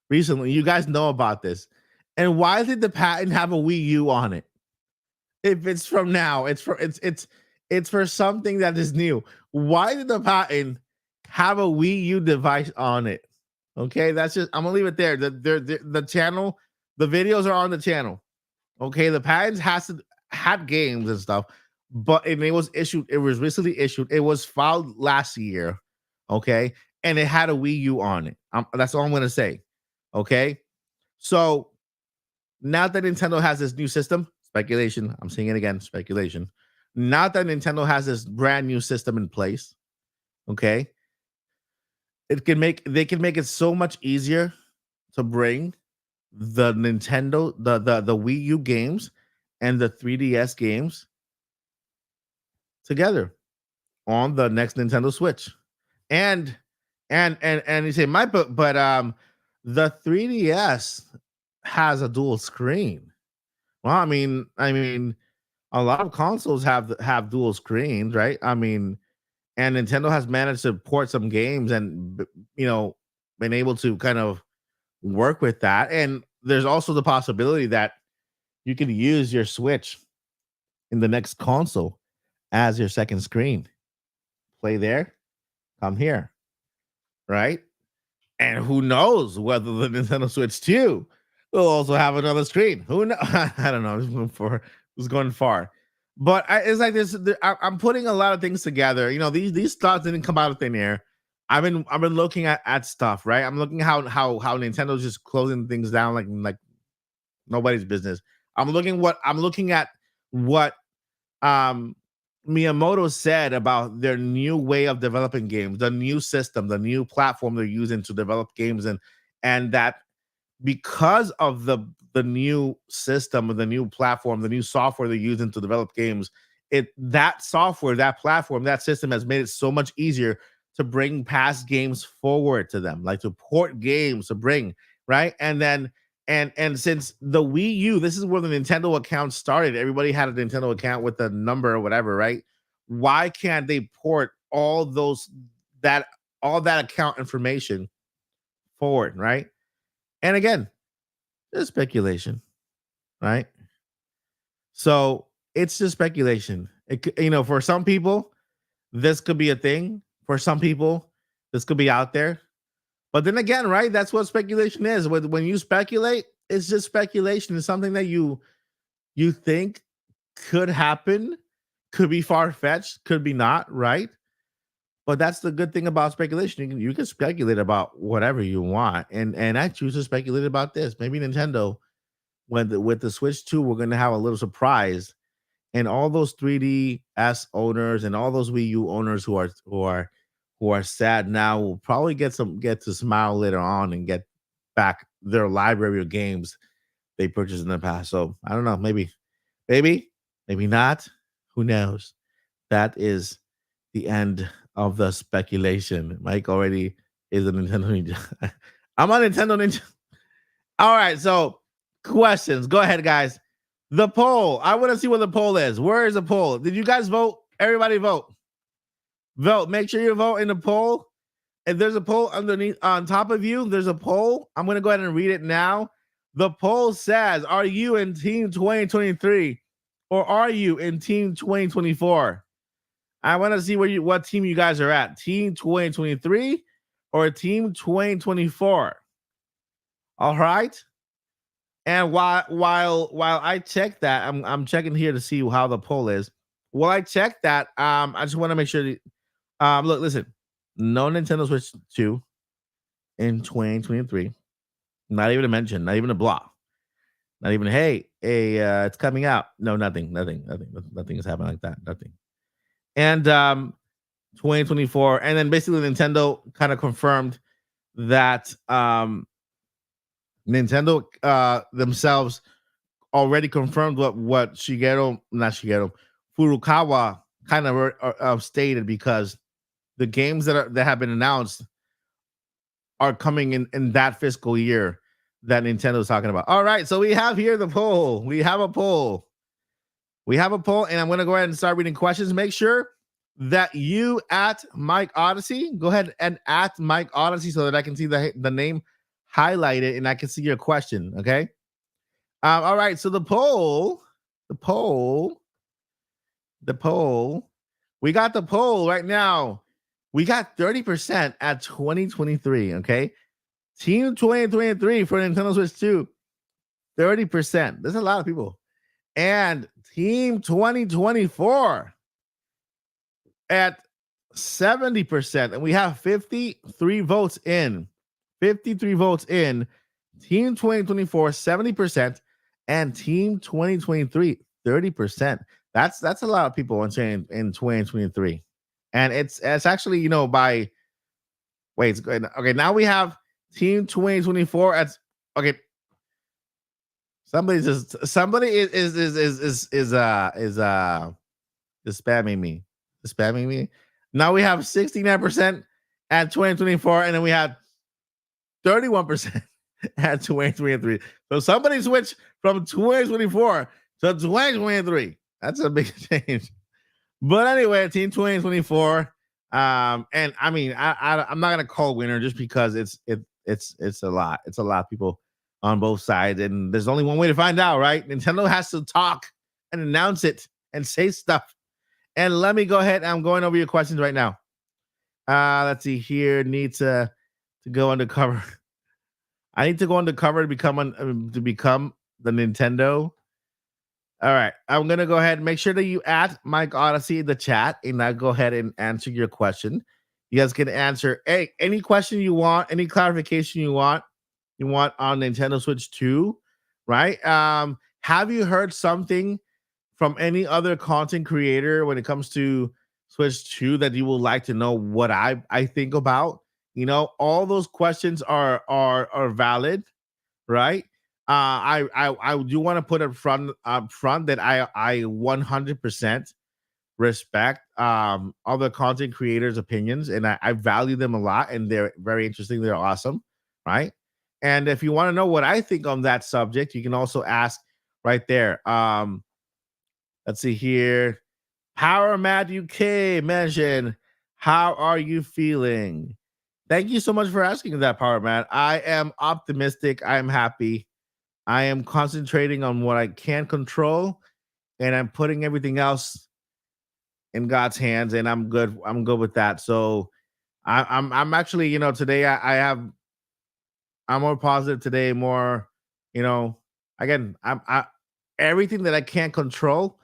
recently. You guys know about this. And why did the patent have a Wii U on it? If it's from now, it's for something that is new. Why did the patent have a Wii U device on it? Okay, that's just, I'm gonna leave it there. The channel, the videos are on the channel. Okay, the patents had games and stuff, but it was recently issued. It was filed last year. Okay, and it had a Wii U on it. That's all I'm gonna say. Okay, so now that Nintendo has this new system, speculation, I'm saying it again, speculation. Now that Nintendo has this brand new system in place, okay, they can make it so much easier to bring the Nintendo, the Wii U games and the 3DS games together on the next Nintendo Switch. And you say, but the 3DS has a dual screen. Well, I mean, a lot of consoles have dual screens, right? I mean, and Nintendo has managed to port some games and been able to kind of work with that. And there's also the possibility that you can use your Switch in the next console as your second screen. Play there, come here, right? And who knows whether the Nintendo Switch 2 will also have another screen. Who knows? I don't know. It was going far. But it's like this. I'm putting a lot of things together. These thoughts didn't come out of thin air. I've been looking at stuff, right? I'm looking how Nintendo's just closing things down like nobody's business. I'm looking at what Miyamoto said about their new way of developing games, the new system, the new platform they're using to develop games, and that because of the new system, of the new platform, the new software they're using to develop games, that software, that platform, that system has made it so much easier to bring past games forward to them, like to port games to bring, right? And then and since the Wii U, this is where the Nintendo account started. Everybody had a Nintendo account with a number or whatever, right? Why can't they port all that account information forward, right? And again, it's speculation, right? So it's just speculation. For some people, this could be a thing. For some people, this could be out there. But then again, right? That's what speculation is. When you speculate, it's just speculation. It's something that you think could happen, could be far fetched, could be not, right? But that's the good thing about speculation. You can speculate about whatever you want, and I choose to speculate about this. Maybe Nintendo, with the Switch 2, we're gonna have a little surprise, and all those 3DS owners and all those Wii U owners who are sad now will probably get to smile later on and get back their library of games they purchased in the past. So I don't know, maybe, maybe not. Who knows? That is the end of the speculation. Mike already is a Nintendo Ninja. I'm a Nintendo Ninja. All right, so questions. Go ahead, guys. The poll. I want to see what the poll is. Where is the poll? Did you guys vote? Everybody vote. Vote. Make sure you vote in the poll. If there's a poll underneath on top of you, there's a poll. I'm going to go ahead and read it now. The poll says, are you in Team 2023 or are you in Team 2024? I want to see what team you guys are at. Team 2023 or Team 2024? All right. And while I check that, I'm checking here to see how the poll is. While I check that, I just want to make sure that, look, listen, no Nintendo Switch 2 in 2023. Not even a mention, not even a blah. Not even, hey, it's coming out. No, nothing is happening like that. Nothing. And 2024, and then basically Nintendo kind of confirmed that Nintendo themselves already confirmed what Furukawa kind of stated, because the games that have been announced are coming in that fiscal year that Nintendo's talking about. All right, so we have here the poll. We have a poll, and I'm going to go ahead and start reading questions. Make sure that you at Mike Odyssey, go ahead and at Mike Odyssey so that I can see the name highlighted and I can see your question. Okay. All right. So the poll, we got the poll right now. We got 30% at 2023. Okay. Team 2023 for Nintendo Switch 2, 30%. There's a lot of people. And Team 2024 at 70%. And we have 53 votes in. 53 votes in. Team 2024, 70%. And Team 2023, 30%. That's a lot of people in 2023. And it's actually, by wait, it's good. Okay, now we have Team 2024 at okay. Somebody is spamming me. Spamming me. Now we have 69% at 2024, and then we have 31% at 2023. So somebody switched from 2024 to 2023. That's a big change. But anyway, Team 2024. And I mean, I'm not gonna call winner just because it's a lot. It's a lot of people on both sides, and there's only one way to find out, right? Nintendo has to talk and announce it and say stuff. And let me go ahead. I'm going over your questions right now. Let's see here. Need to go undercover. I need to go undercover to become the Nintendo. All right. I'm gonna go ahead and make sure that you add Mike Odyssey in the chat, and I'll go ahead and answer your question. You guys can answer any question you want, any clarification you want on Nintendo Switch 2, right? Have you heard something from any other content creator when it comes to Switch 2 that you would like to know what I think about? All those questions are valid. right? I do want to put up front that I 100% respect other content creators' opinions, and I value them a lot, and they're very interesting. They're awesome, right? And if you want to know what I think on that subject, you can also ask right there. Let's see here. Power Matt UK mentioned, how are you feeling? Thank you so much for asking that, Power Matt. I am optimistic. I am happy. I am concentrating on what I can control, and I'm putting everything else in God's hands, and I'm good. I'm good with that. So I'm actually, today I'm more positive today, more, you know, again, I everything that I can't control,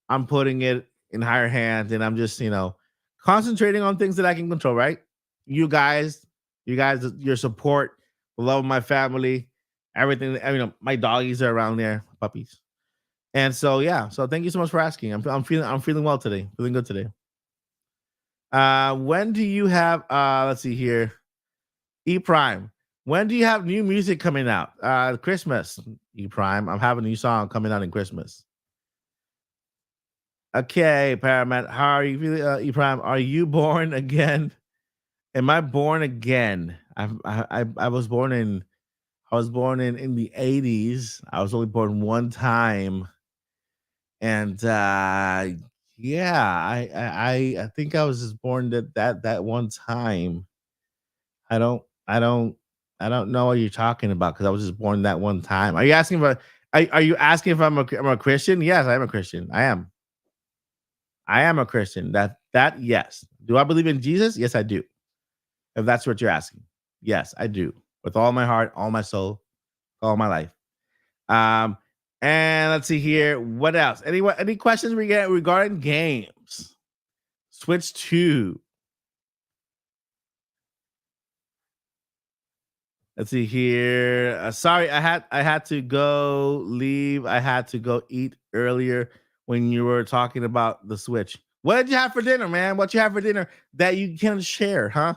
I'm putting it in higher hands, and I'm just, concentrating on things that I can control, right? You guys, your support, the love of my family, everything. My doggies are around there, puppies. And so yeah, so thank you so much for asking. I'm feeling well today, feeling good today. When do you have let's see here. E Prime. When do you have new music coming out? Christmas. E Prime. I'm having a new song coming out in Christmas. Okay, Paramount. How are you feeling? E Prime. Are you born again? Am I born again? I was born in in the 80s. I was only born one time. And yeah, I think I was just born that one time. I don't I don't I don't know what you're talking about because I was just born that one time. Are you asking if are you asking if I'm a Christian? Yes, I am a Christian. I am. I am a Christian. That yes. Do I believe in Jesus? Yes, I do. If that's what you're asking. Yes, I do. With all my heart, all my soul, all my life. Um, and let's see here. What else? Any questions we get regarding games? Switch 2. Let's see here. Sorry, I had to go leave. I had to go eat earlier when you were talking about the Switch. What did you have for dinner, man? What you have for dinner that you can share, huh?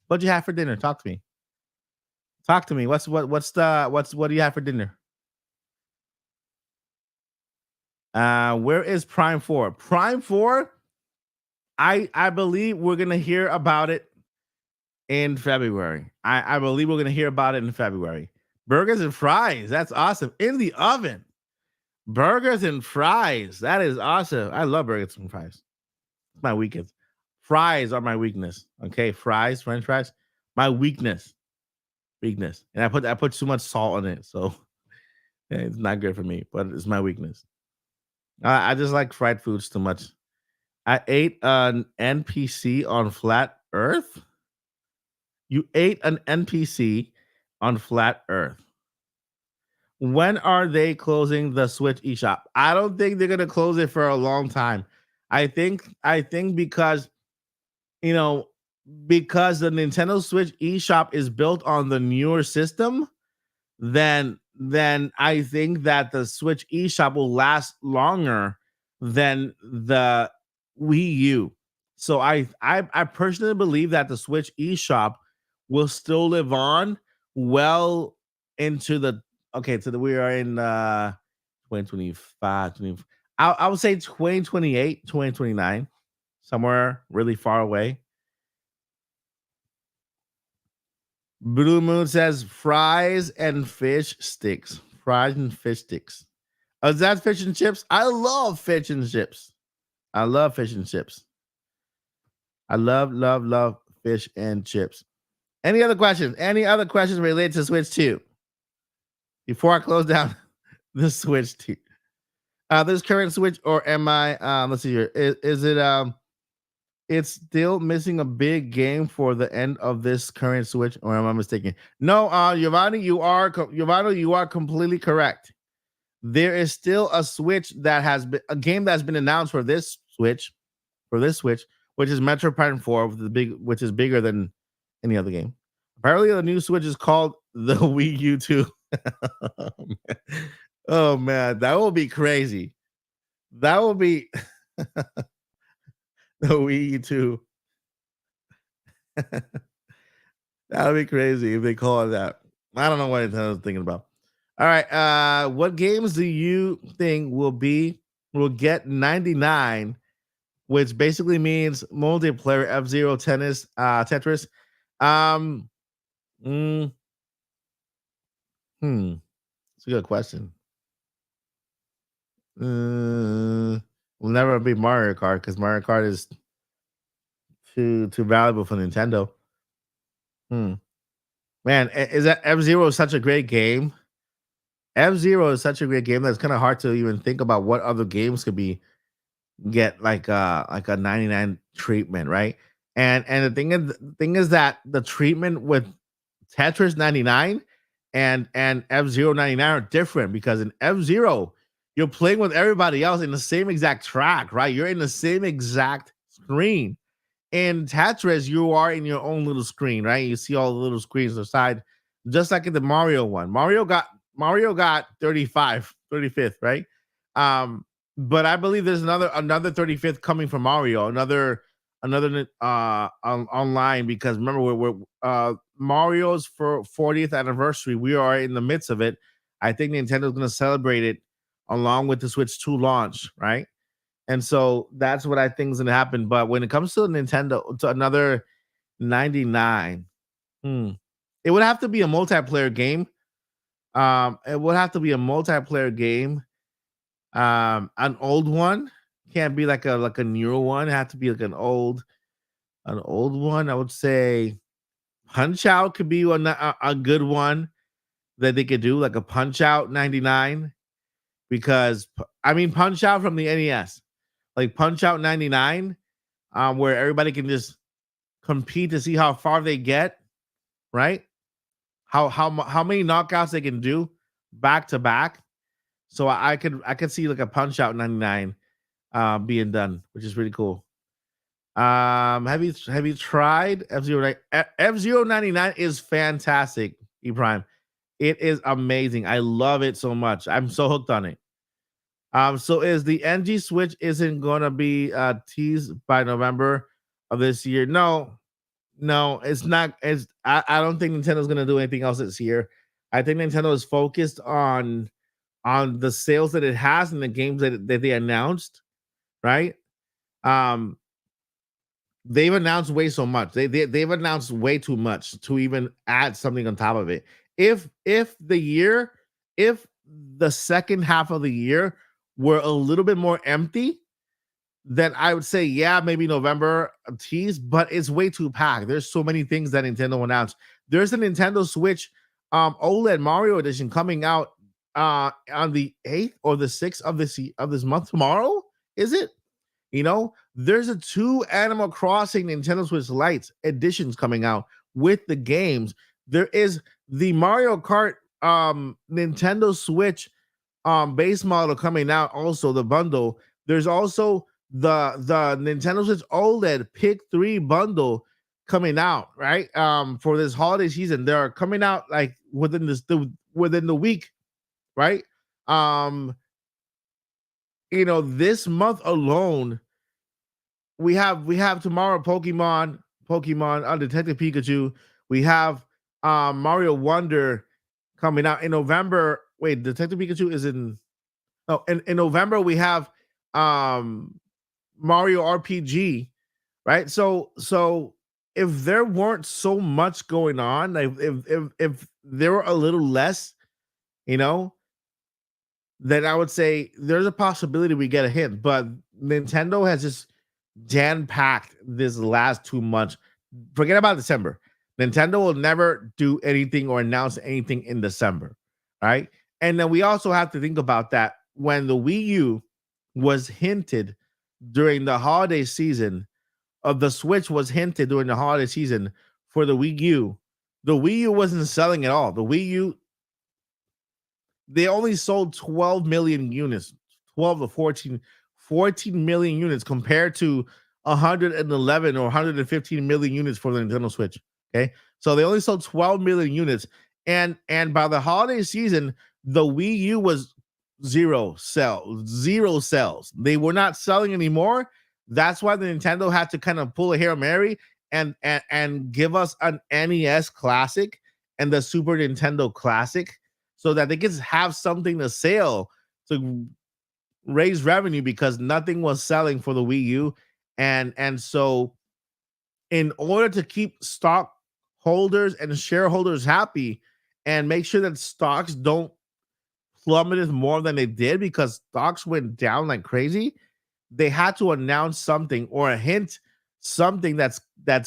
What did you have for dinner? Talk to me. Talk to me. What do you have for dinner? Where is Prime 4? Prime 4? I believe we're gonna hear about it in February. I believe we're gonna hear about it in February. Burgers and fries. That's awesome. In the oven. Burgers and fries. That is awesome. I love burgers and fries. It's my weakness. Fries are my weakness. Okay, fries, French fries, my weakness. Weakness. And I put too much salt on it, so yeah, it's not good for me. But it's my weakness. I just like fried foods too much. I ate an NPC on Flat Earth. You ate an NPC on Flat Earth. When are they closing the Switch eShop? I don't think they're gonna close it for a long time. I think because you know because the Nintendo Switch eShop is built on the newer system, then I think that the Switch eShop will last longer than the Wii U. So I personally believe that the Switch eShop will still live on well into the okay, so that we are in 2025, I would say 2028, 2029, somewhere really far away. Blue Moon says fries and fish sticks. Fries and fish sticks. Oh, is that fish and chips? I love fish and chips. I love fish and chips. I love fish and chips. Any other questions? Any other questions related to Switch 2? Before I close down the Switch 2. This current Switch, or am I let's see here. Is it it's still missing a big game for the end of this current Switch, or am I mistaken? No, Giovanni, Giovanni, you are completely correct. There is still a Switch that has been a game that's been announced for this Switch, which is Metro Prime 4, which is bigger than any other game. Apparently, the new Switch is called the Wii U 2. Oh man, that will be crazy. That will be the Wii U 2. That would be crazy if they call it that. I don't know what I was thinking about. All right. What games do you think will get 99, which basically means multiplayer F-Zero, tennis, Tetris? Um, mm, it's a good question. Will never be Mario Kart because Mario Kart is too valuable for Nintendo. Hmm. Man, is that F-Zero is such a great game. F-Zero is such a great game that's kind of hard to even think about what other games could be get like a 99 treatment, right? And the thing is that the treatment with Tetris 99 and F-Zero 99 are different because in F-Zero, you're playing with everybody else in the same exact track, right? You're in the same exact screen. In Tetris, you are in your own little screen, right? You see all the little screens on the side, just like in the Mario one. Mario got 35th, right? But I believe there's another 35th coming from Mario, another online because remember we're Mario's for 40th anniversary. We are in the midst of it. I think Nintendo's going to celebrate it along with the Switch 2 launch, right? And so that's what I think is going to happen. But when it comes to Nintendo, to another 99, it would have to be a multiplayer game. It would have to be a multiplayer game. An old one can't be like a newer one. It had to be like an old one. I would say Punch Out could be a good one that they could do, like a Punch Out 99. Because I mean, Punch Out from the NES, like Punch Out 99, where everybody can just compete to see how far they get, right? How many knockouts they can do back to back. So I could see like a Punch Out 99 being done, which is really cool. Have you tried F-Zero? F-Zero 99 is fantastic, E Prime. It is amazing. I love it so much. I'm so hooked on it. So is the NG Switch isn't gonna be teased by November of this year? No, it's not. I don't think Nintendo's gonna do anything else this year. I think Nintendo is focused on the sales that it has and the games that they announced, right? Um, they've announced way so much. They've announced way too much to even add something on top of it. If the second half of the year were a little bit more empty, then I would say, yeah, maybe November tease, but it's way too packed. There's so many things that Nintendo announced. There's a Nintendo Switch OLED Mario Edition coming out on the 8th or the 6th of this month. Tomorrow, is it? There's a 2 Animal Crossing Nintendo Switch Lite editions coming out with the games. There is the Mario Kart Nintendo Switch base model coming out, also the bundle. There's also the Nintendo Switch OLED Pick 3 bundle coming out, right? For this holiday season. They're coming out like within the week, right? This month alone, we have tomorrow Pokemon Detective Pikachu. We have Mario Wonder coming out in November. Wait, Detective Pikachu is in in November we have Mario RPG, right? So if there weren't so much going on, like if there were a little less, then I would say there's a possibility we get a hit. But Nintendo has just jam-packed this last 2 months. Forget about December. Nintendo will never do anything or announce anything in December, right? And then we also have to think about that when the Wii U was hinted during the holiday season, of the Switch was hinted during the holiday season for the Wii U. The Wii U wasn't selling at all. The Wii U, they only sold 12 million units, 12 to 14 million units compared to 111 or 115 million units for the Nintendo Switch. Okay. So they only sold 12 million units. And by the holiday season, the Wii U was zero sales. They were not selling anymore. That's why the Nintendo had to kind of pull a Hail Mary and give us an NES Classic and the Super Nintendo Classic. so that they can have something to sell to raise revenue, because nothing was selling for the Wii U. And so in order to keep stockholders and shareholders happy and make sure that stocks don't plummeted more than they did, because stocks went down like crazy, they had to announce something or a hint, something that's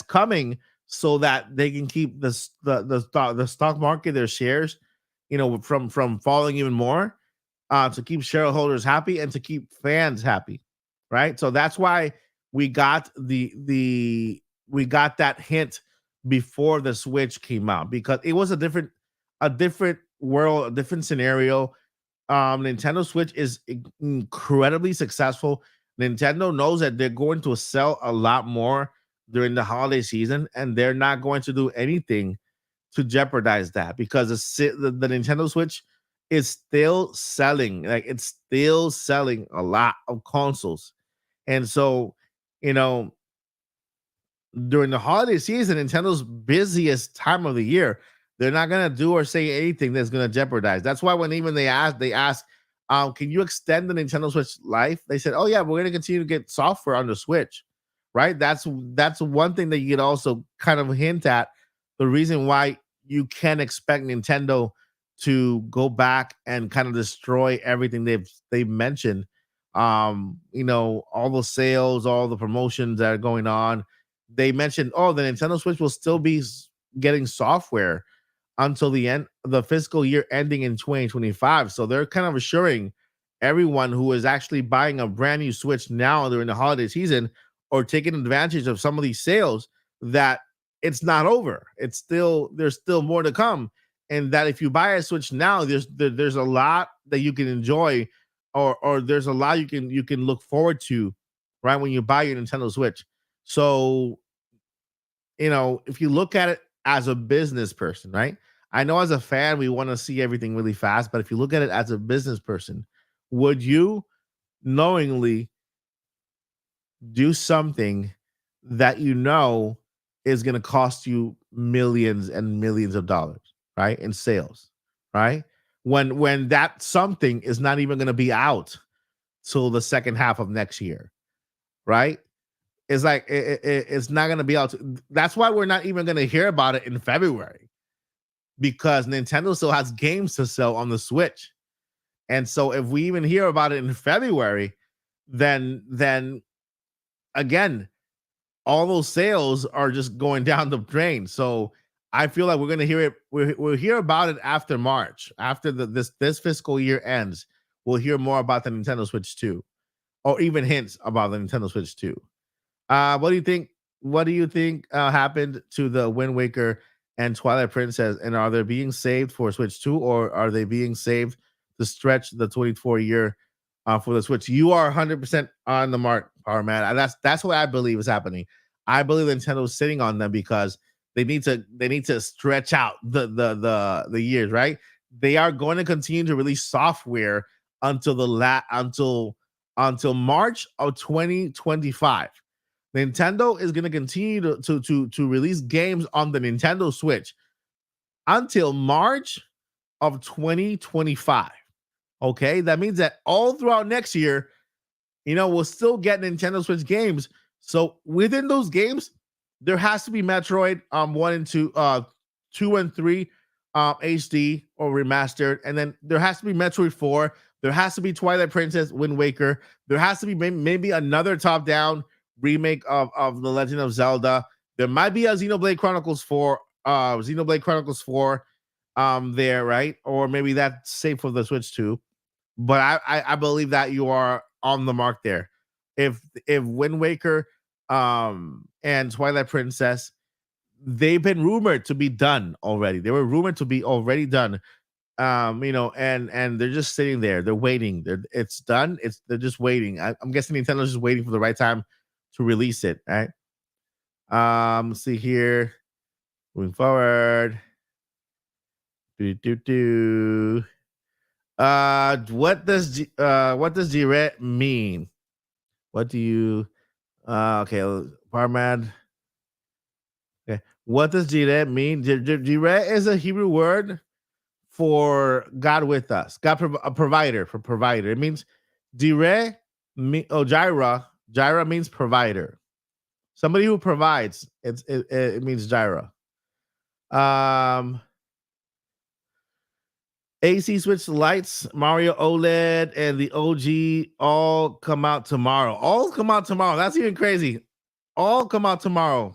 coming, so that they can keep the stock market, their shares, from falling even more, to keep shareholders happy and to keep fans happy, right? So that's why we got we got that hint before the Switch came out, because it was a different world, a different scenario. Nintendo Switch is incredibly successful. Nintendo knows that they're going to sell a lot more during the holiday season, and they're not going to do anything to jeopardize that, because the Nintendo Switch is still selling. Like, it's still selling a lot of consoles. And so, you know, during the holiday season, Nintendo's busiest time of the year, they're not gonna do or say anything that's gonna jeopardize. That's why when even they asked, can you extend the Nintendo Switch life? They said, oh yeah, we're gonna continue to get software on the Switch, right? That's one thing that you could also kind of hint at, the reason why you can expect Nintendo to go back and kind of destroy everything they've mentioned. All the sales, all the promotions that are going on, they mentioned, oh, the Nintendo Switch will still be getting software until the fiscal year ending in 2025. So they're kind of assuring everyone who is actually buying a brand new Switch now during the holiday season, or taking advantage of some of these sales, that it's not over. There's still more to come. And that if you buy a Switch now, there's a lot that you can enjoy, or there's a lot you can look forward to, right, when you buy your Nintendo Switch. So, if you look at it as a business person, right? I know as a fan, we want to see everything really fast, but if you look at it as a business person, would you knowingly do something that is going to cost you millions and millions of dollars, right, in sales, right? When that something is not even going to be out till the second half of next year, right? It's like it's not going to be out. That's why we're not even going to hear about it in February, because Nintendo still has games to sell on the Switch. And so if we even hear about it in February, then again, all those sales are just going down the drain. So I feel like we're going to hear it. We'll hear about it after March, after this fiscal year ends. We'll hear more about the Nintendo Switch 2, or even hints about the Nintendo Switch 2. What do you think? What do you think happened to the Wind Waker and Twilight Princess? And are they being saved for Switch 2, or are they being saved to stretch the 24-year for the Switch? You are 100% on the mark, Power Man. That's what I believe is happening. I believe Nintendo's sitting on them because they need to stretch out the years, right? They are going to continue to release software until March of 2025. Nintendo is going to continue to release games on the Nintendo Switch until March of 2025. Okay, that means that all throughout next year, we'll still get Nintendo Switch games. So within those games, there has to be Metroid 1 and 2, 2 and 3 HD or remastered, and then there has to be Metroid 4. There has to be Twilight Princess, Wind Waker. There has to be maybe another top-down remake of The Legend of Zelda. There might be a Xenoblade Chronicles 4, there, right? Or maybe that's safe for the Switch too. But I believe that you are on the mark there. If Wind Waker and Twilight Princess, they've been rumored to be done already. They were rumored to be already done. And they're just sitting there. They're waiting. It's done. They're just waiting. I'm guessing Nintendo's just waiting for the right time to release it, right? Let's see here. Moving forward. What does Direct mean? What do you okay, Parmad. Okay. What does Direct mean? Direct is a Hebrew word for God with us. A provider for provider. It means dire gyra. Gyra means provider. Somebody who provides. It means gyra. AC Switch lights, Mario OLED, and the OG all come out tomorrow. All come out tomorrow. That's even crazy. All come out tomorrow.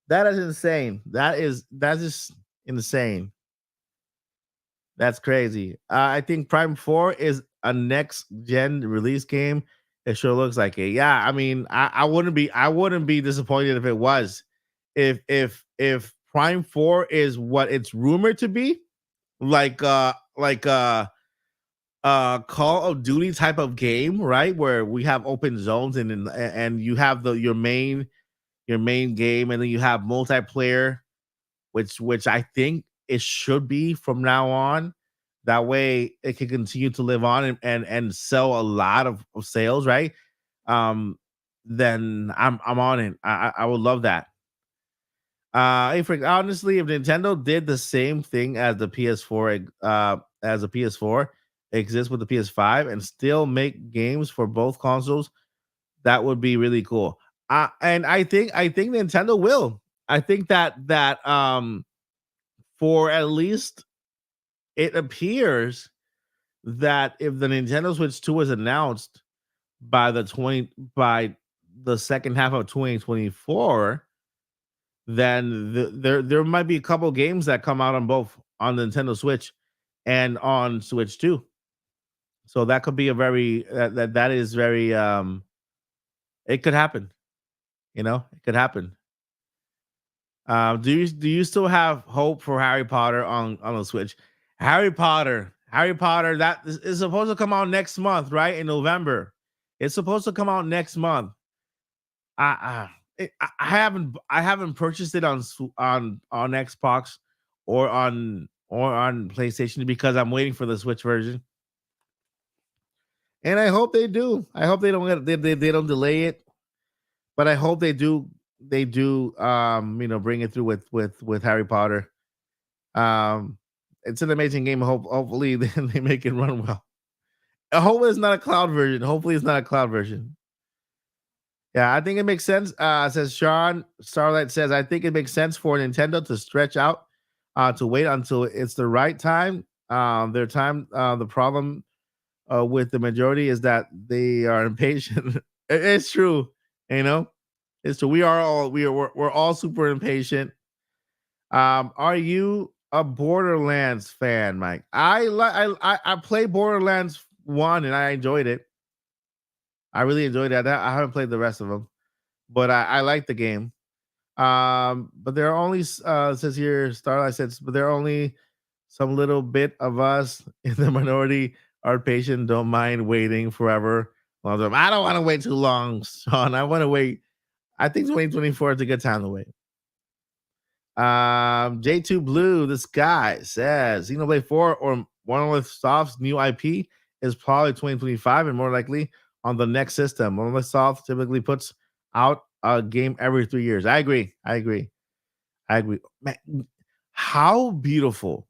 That is insane. That's just insane. That's crazy. I think Prime 4 is a next gen release game. It sure looks like it. Yeah, I mean, I wouldn't be disappointed if it was. If Prime 4 is what it's rumored to be, like Call of Duty type of game, right? Where we have open zones and you have your main game, and then you have multiplayer, which I think it should be from now on. That way it can continue to live on and sell a lot of sales, right? Then I'm on it. I would love that. Hey Frank, honestly, if Nintendo did the same thing as the PS4, as a PS4 exists with the PS5 and still make games for both consoles, that would be really cool. And I think Nintendo will. I think that for at least it appears that if the Nintendo Switch 2 is announced by the second half of 2024, then there might be a couple games that come out on the Nintendo Switch and on Switch 2. So that could be a very that is very it could happen. It could happen. Do you still have hope for Harry Potter on the Switch? Harry Potter, that is supposed to come out next month, right? In November. It's supposed to come out next month. I haven't purchased it on Xbox or on PlayStation because I'm waiting for the Switch version. And I hope they do. I hope they don't they don't delay it. But I hope they do bring it through with Harry Potter. It's an amazing game. Hopefully they make it run well. I hope it's not a cloud version. Hopefully it's not a cloud version. Yeah, I think it makes sense. Says Sean Starlight says, I think it makes sense for Nintendo to stretch out to wait until it's the right time. Their time. The problem with the majority is that they are impatient. It's true. It's true. We're all super impatient. Are you a Borderlands fan, Mike? I played Borderlands 1 and I enjoyed it. I really enjoyed it. I haven't played the rest of them, but I like the game. But there are only says here Starlight says, but there are only some little bit of us in the minority are patient, don't mind waiting forever. I don't want to wait too long, Sean. I want to wait. I think 2024 is a good time to wait. J2 Blue, this guy says Xenoblade 4 or Monolith Soft's new IP is probably 2025 and more likely on the next system. Monolith Soft typically puts out a game every 3 years. I agree. Man, how beautiful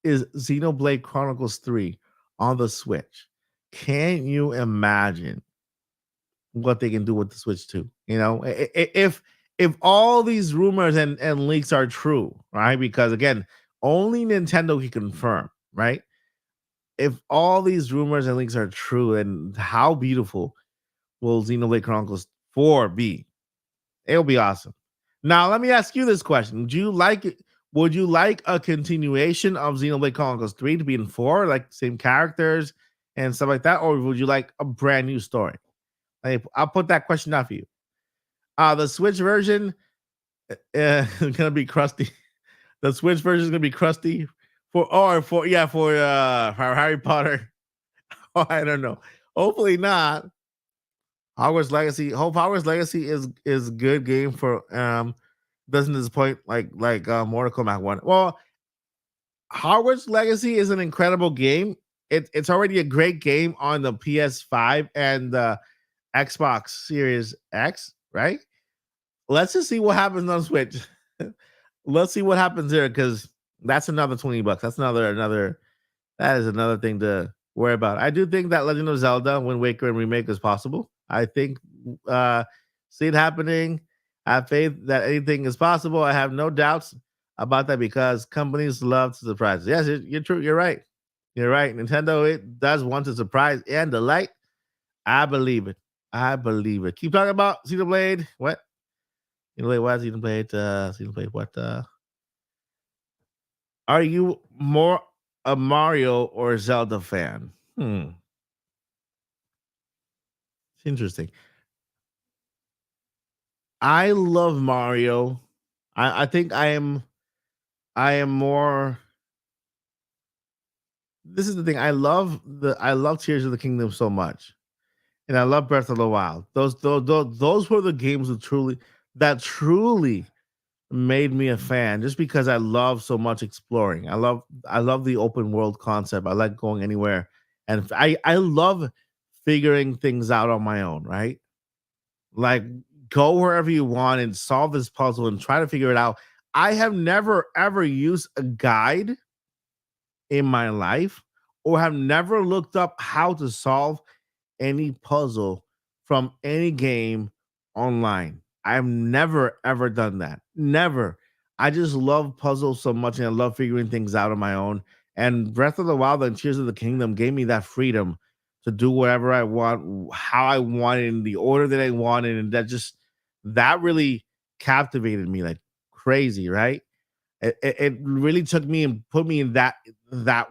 is Xenoblade Chronicles 3 on the Switch? Can you imagine what they can do with the Switch 2? If all these rumors and leaks are true, right? Because again, only Nintendo can confirm, right? If all these rumors and leaks are true, then how beautiful will Xenoblade Chronicles 4 be? It'll be awesome. Now, let me ask you this question. Would you like a continuation of Xenoblade Chronicles 3 to be in 4, like same characters and stuff like that? Or would you like a brand new story? I'll put that question out for you. The Switch version is gonna be crusty. The Switch version is gonna be crusty for Harry Potter. Oh, I don't know. Hopefully not. Hogwarts Legacy. Hope Hogwarts Legacy is good game for doesn't disappoint like Mortal Kombat 1. Well, Hogwarts Legacy is an incredible game. It's already a great game on the PS5 and the Xbox Series X, right? Let's just see what happens on Switch. Let's see what happens there because That's another $20. That's another. That is another thing to worry about. I do think that Legend of Zelda Wind Waker and remake is possible. I think see it happening. I have faith that anything is possible. I have no doubts about that because companies love to surprise. Yes, you're true. You're right. You're right. Nintendo it does want to surprise and delight. I believe it. I believe it. Keep talking about Xenoblade. What? Xenoblade what? Xenoblade. Xenoblade what? Are you more a Mario or Zelda fan? It's interesting. I love Mario. I think I am more. This is the thing. I love Tears of the Kingdom so much, and I love Breath of the Wild. Those were the games that truly made me a fan. Just because I love so much exploring. I love the open world concept. I like going anywhere, and I love figuring things out on my own. Right, like go wherever you want and solve this puzzle and try to figure it out. I have never ever used a guide in my life or have never looked up how to solve any puzzle from any game online. I've never ever done that. Never. I just love puzzles so much and I love figuring things out on my own. And Breath of the Wild and Tears of the Kingdom gave me that freedom to do whatever I want, how I wanted, in the order that I wanted. And that really captivated me like crazy, right? It really took me and put me in that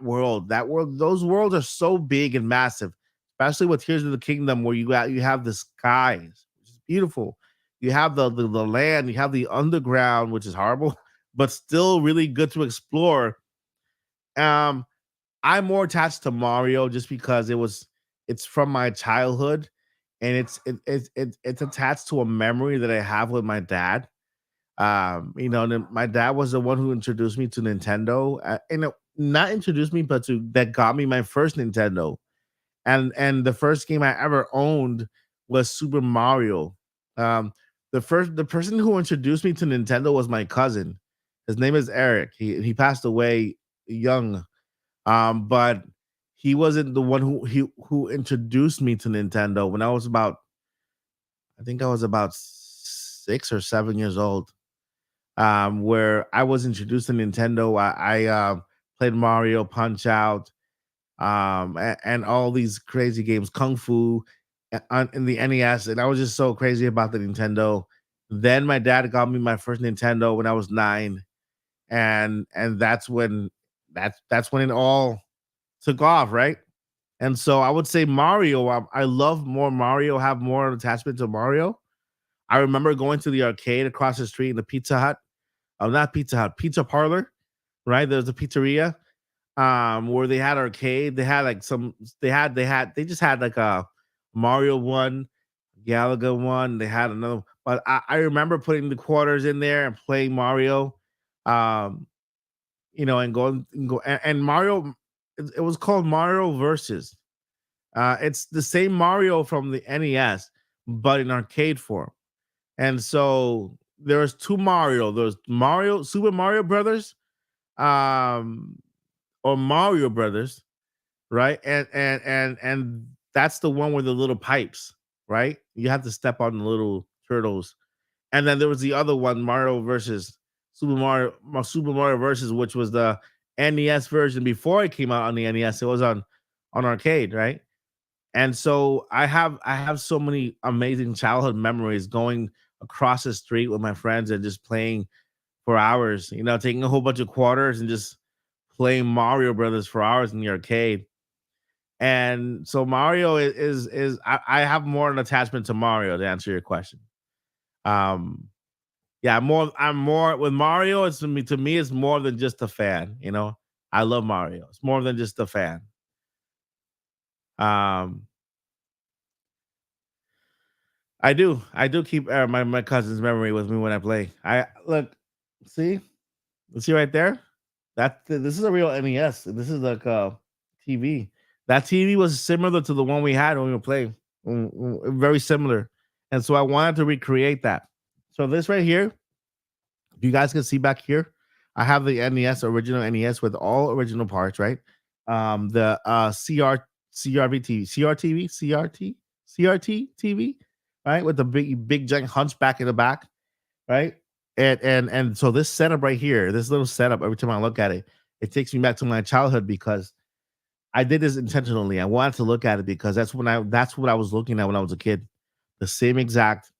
world. That world, those worlds are so big and massive, especially with Tears of the Kingdom, where you have the skies, which is beautiful. You have the land, you have the underground, which is horrible, but still really good to explore. Um, I'm more attached to Mario just because it's from my childhood, and it's attached to a memory that I have with my dad. My dad was the one who introduced me to Nintendo, not introduced me, but to that got me my first Nintendo, and the first game I ever owned was Super Mario. Um, the person who introduced me to Nintendo was my cousin. His name is Eric. He passed away young, but he wasn't the one who introduced me to Nintendo when I think I was about 6 or 7 years old, where I was introduced to Nintendo. I played Mario, Punch Out, and all these crazy games, Kung Fu, in the NES, and I was just so crazy about the Nintendo. Then my dad got me my first Nintendo when I was 9, and that's when it all took off, right? And so I would say Mario. I love more Mario. Have more attachment to Mario. I remember going to the arcade across the street in the Pizza Hut. Not Pizza Hut, Pizza Parlor, right? There's a pizzeria where they had arcade. They had like they just had like a Mario one, Galaga one. They had another, but I remember putting the quarters in there and playing Mario. Um, and Mario. It was called Mario Versus. It's the same Mario from the NES, but in arcade form. And so there was two Mario. There's Mario, Super Mario Brothers, um, or Mario Brothers, right? And that's the one with the little pipes, right? You have to step on the little turtles. And then there was the other one, Mario versus Super Mario versus, which was the NES version before it came out on the NES. It was on arcade, right? And so I have so many amazing childhood memories going across the street with my friends and just playing for hours, taking a whole bunch of quarters and just playing Mario Brothers for hours in the arcade. And so Mario I have more an attachment to Mario to answer your question. Um yeah, I'm more with Mario. It's to me it's more than just a fan. I love Mario. It's more than just a fan. Um I do keep my cousin's memory with me when I play. I look, see, see right there. This is a real NES. This is like a TV. That TV was similar to the one we had when we were playing. Very similar, and so I wanted to recreate that. So this right here, you guys can see back here. I have the NES, original NES with all original parts, right? The CRT TV, right? With the big giant hunchback in the back, right? And so this setup right here, this little setup, every time I look at it, it takes me back to my childhood because I did this intentionally. I wanted to look at it because that's what I was looking at when I was a kid. The same exact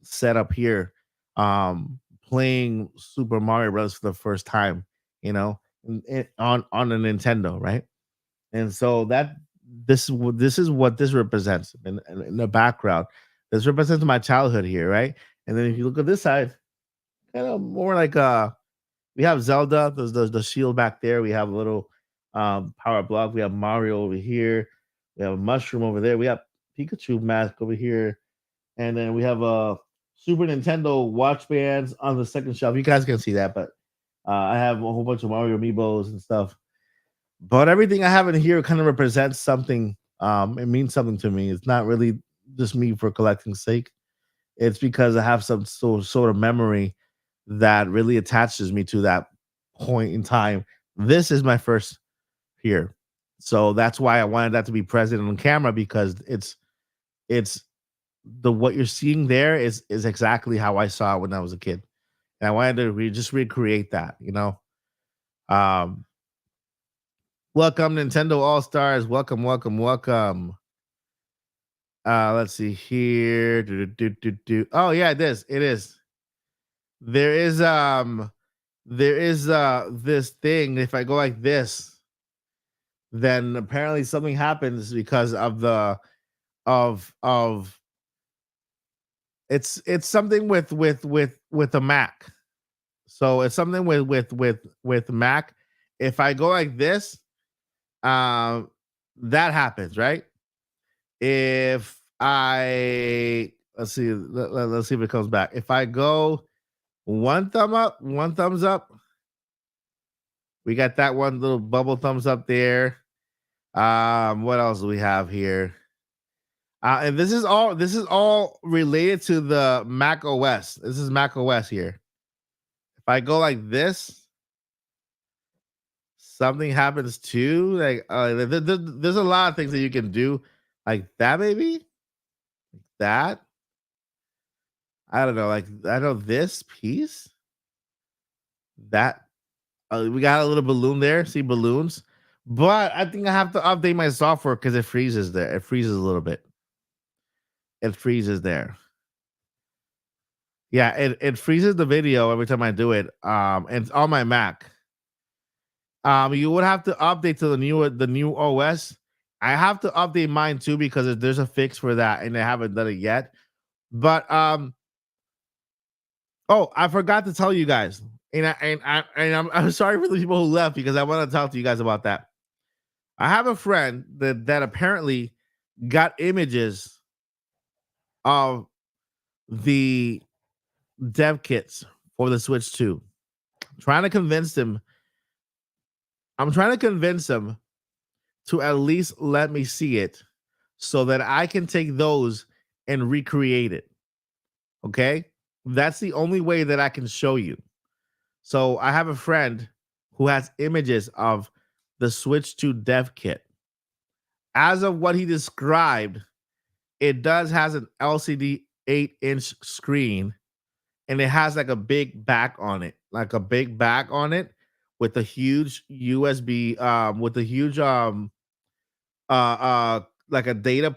setup here, playing Super Mario Bros. For the first time, on a Nintendo, right? And so this is what this represents in the background. This represents my childhood here, right? And then if you look at this side, kind of more like we have Zelda, there's the shield back there. We have a little power block. We have Mario over here. We have a mushroom over there. We have Pikachu mask over here. And then we have a Super Nintendo watch bands on the second shelf. You guys can see that, but I have a whole bunch of Mario amiibos and stuff. But everything I have in here kind of represents something. It means something to me. It's not really just me for collecting sake. It's because I have some sort of memory that really attaches me to that point in time. This is my first here. So that's why I wanted that to be present on camera, because it's what you're seeing there is exactly how I saw it when I was a kid. And I wanted to just recreate that, Um welcome Nintendo All Stars. Welcome, welcome, welcome. Let's see here. Oh yeah, it is. There is this thing. If I go like this, then apparently something happens because of the of it's something with the Mac. So it's something with Mac. If I go like this, that happens, right? If I let's see if it comes back. If I go one thumbs up, we got that one little bubble thumbs up there. What else do we have here? And this is all related to the Mac OS. This is Mac OS here. If I go like this, something happens too. Like there's a lot of things that you can do, like that maybe, like that. I don't know, like I know this piece. That we got a little balloon there. See balloons, but I think I have to update my software because it freezes there. It freezes a little bit. It freezes there. Yeah, it freezes the video every time I do it. And it's on my Mac. You would have to update to the new OS. I have to update mine too because there's a fix for that, and I haven't done it yet. But oh, I forgot to tell you guys, I'm sorry for the people who left because I want to talk to you guys about that. I have a friend that apparently got images of the dev kits for the Switch 2. I'm trying to convince him to at least let me see it so that I can take those and recreate it. Okay? That's the only way that I can show you. So I have a friend who has images of the Switch 2 dev kit. As of what he described, it has an LCD 8-inch screen, and it has like a big back on it, with a huge USB, with a huge like a data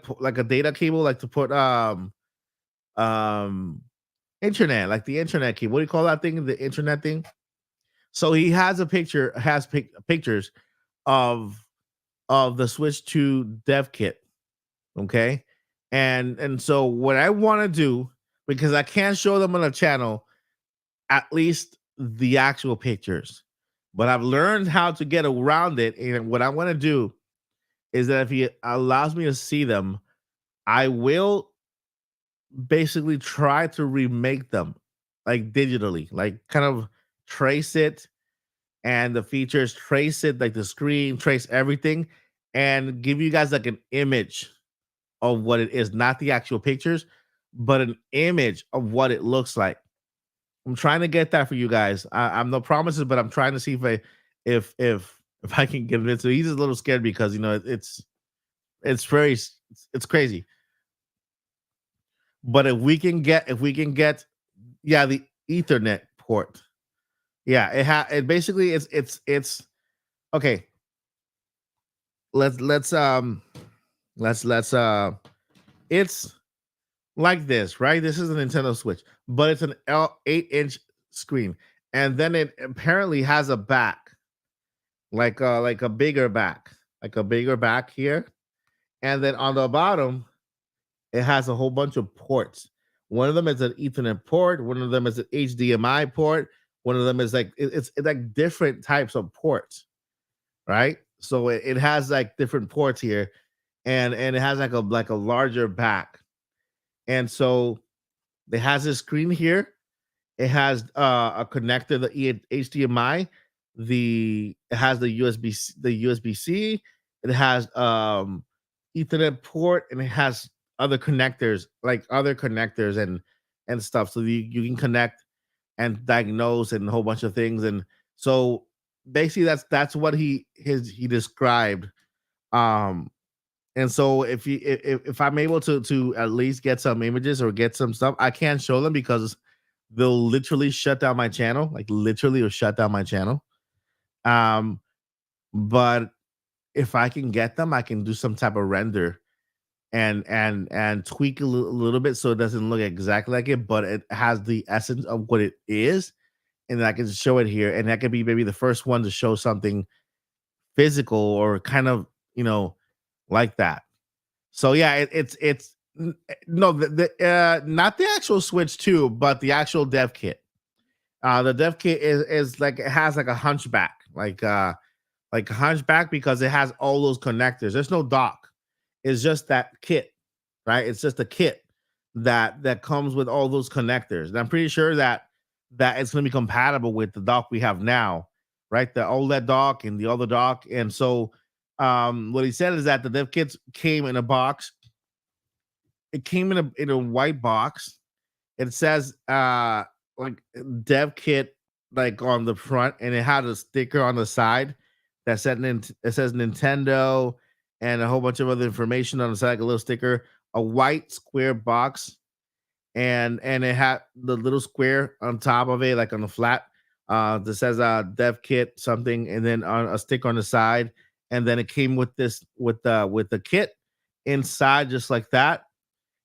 cable, like to put internet, like the internet cable. What do you call that thing? The internet thing. So he has pictures of the Switch 2 dev kit. Okay. And so what I want to do, because I can't show them on the channel, at least the actual pictures, but I've learned how to get around it. And what I want to do is that if he allows me to see them, I will basically try to remake them like digitally, like kind of trace it and the features, trace it, like the screen, trace everything, and give you guys like an image of what it is, not the actual pictures, but an image of what it looks like. I'm trying to get that for you guys. I'm no promises, but I'm trying to see if I can get it. So he's a little scared because it's very it's crazy. But if we can get yeah, the Ethernet port. Yeah, it basically it's okay. Let's let's it's like this, right? This is a Nintendo Switch, but it's an 8-inch screen, and then it apparently has a back, like a bigger back, like a bigger back here, and then on the bottom it has a whole bunch of ports. One of them is an Ethernet port. One of them is an HDMI port. One of them is like it's like different types of ports, right? So it has like different ports here, and it has like a larger back, and so it has a screen here. It has a connector, the HDMI. It has the USB C. It has Ethernet port, and it has other connectors and stuff. So you can connect and diagnose and a whole bunch of things. And so basically, that's what he described. Um, and so if I'm able to at least get some images or get some stuff, I can't show them because they'll literally shut down my channel, like literally will shut down my channel. Um, but if I can get them, I can do some type of render and tweak a little bit so it doesn't look exactly like it, but it has the essence of what it is, and I can show it here, and that could be maybe the first one to show something physical or kind of like that. So yeah, no not the actual Switch 2, but the actual dev kit. The dev kit is like it has like a hunchback, like a hunchback because it has all those connectors. There's no dock. It's just that kit, right? It's just a kit that comes with all those connectors. And I'm pretty sure that it's going to be compatible with the dock we have now, right? The OLED dock and the other dock. And so what he said is that the dev kits came in a box. It came in a white box. It says like dev kit like on the front, and it had a sticker on the side that said it says Nintendo and a whole bunch of other information on the side, like a little sticker, a white square box, and it had the little square on top of it, like on the flat, that says dev kit something, and then on a sticker on the side, and then it came with this with the kit inside, just like that.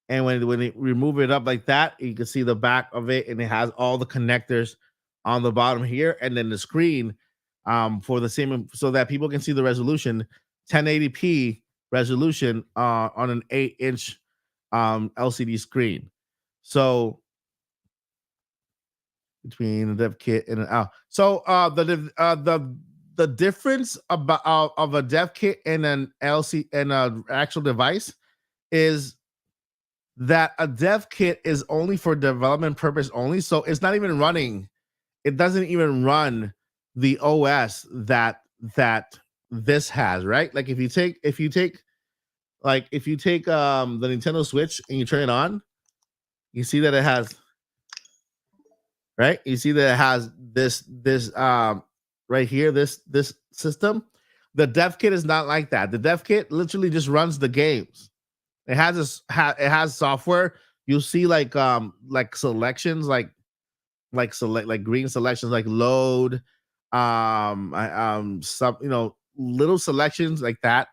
And when you remove it up like that, you can see the back of it, and it has all the connectors on the bottom here, and then the screen for the same, so that people can see the resolution, 1080p resolution on an 8-inch LCD screen. So between the dev kit and the difference about of a dev kit and an LC and an actual device is that a dev kit is only for development purpose only. So it's not even running. It doesn't even run the OS that this has, right? Like if you take the Nintendo Switch and you turn it on, you see that it has, right? You see that it has this right here, this system. The dev kit is not like that. The dev kit literally just runs the games. It has software. You'll see like selections, like green selections, like load, some little selections like that,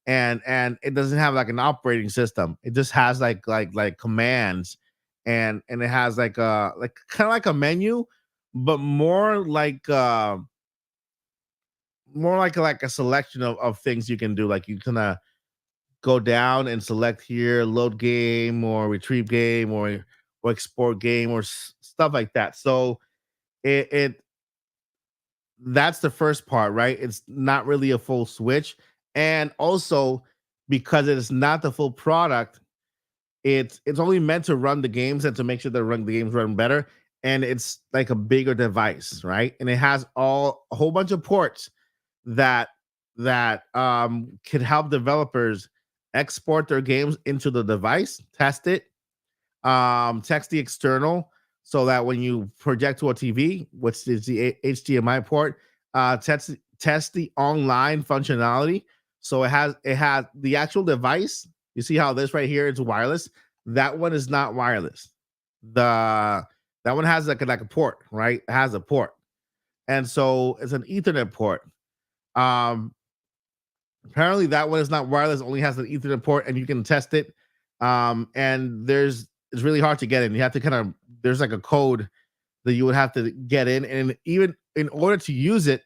and it doesn't have like an operating system. It just has like commands, and it has like kind of like a menu, but more like a selection of things you can do. Like you can go down and select here, load game or retrieve game or export game or stuff like that. So it that's the first part, right? It's not really a full Switch, and also because it is not the full product, it's only meant to run the games and to make sure that the games run better. And it's like a bigger device, right? And it has a whole bunch of ports that could help developers export their games into the device, test it, test the external so that when you project to a TV, which is the HDMI port, test the online functionality. So it has the actual device. You see how this right here is wireless? That one is not wireless. The that one has like a port, right? It has a port, and so it's an Ethernet port. Um, Apparently that one is not wireless, only has an Ethernet port, and you can test it. And it's really hard to get in. You have to kind of there's like a code that you would have to get in, and even in order to use it,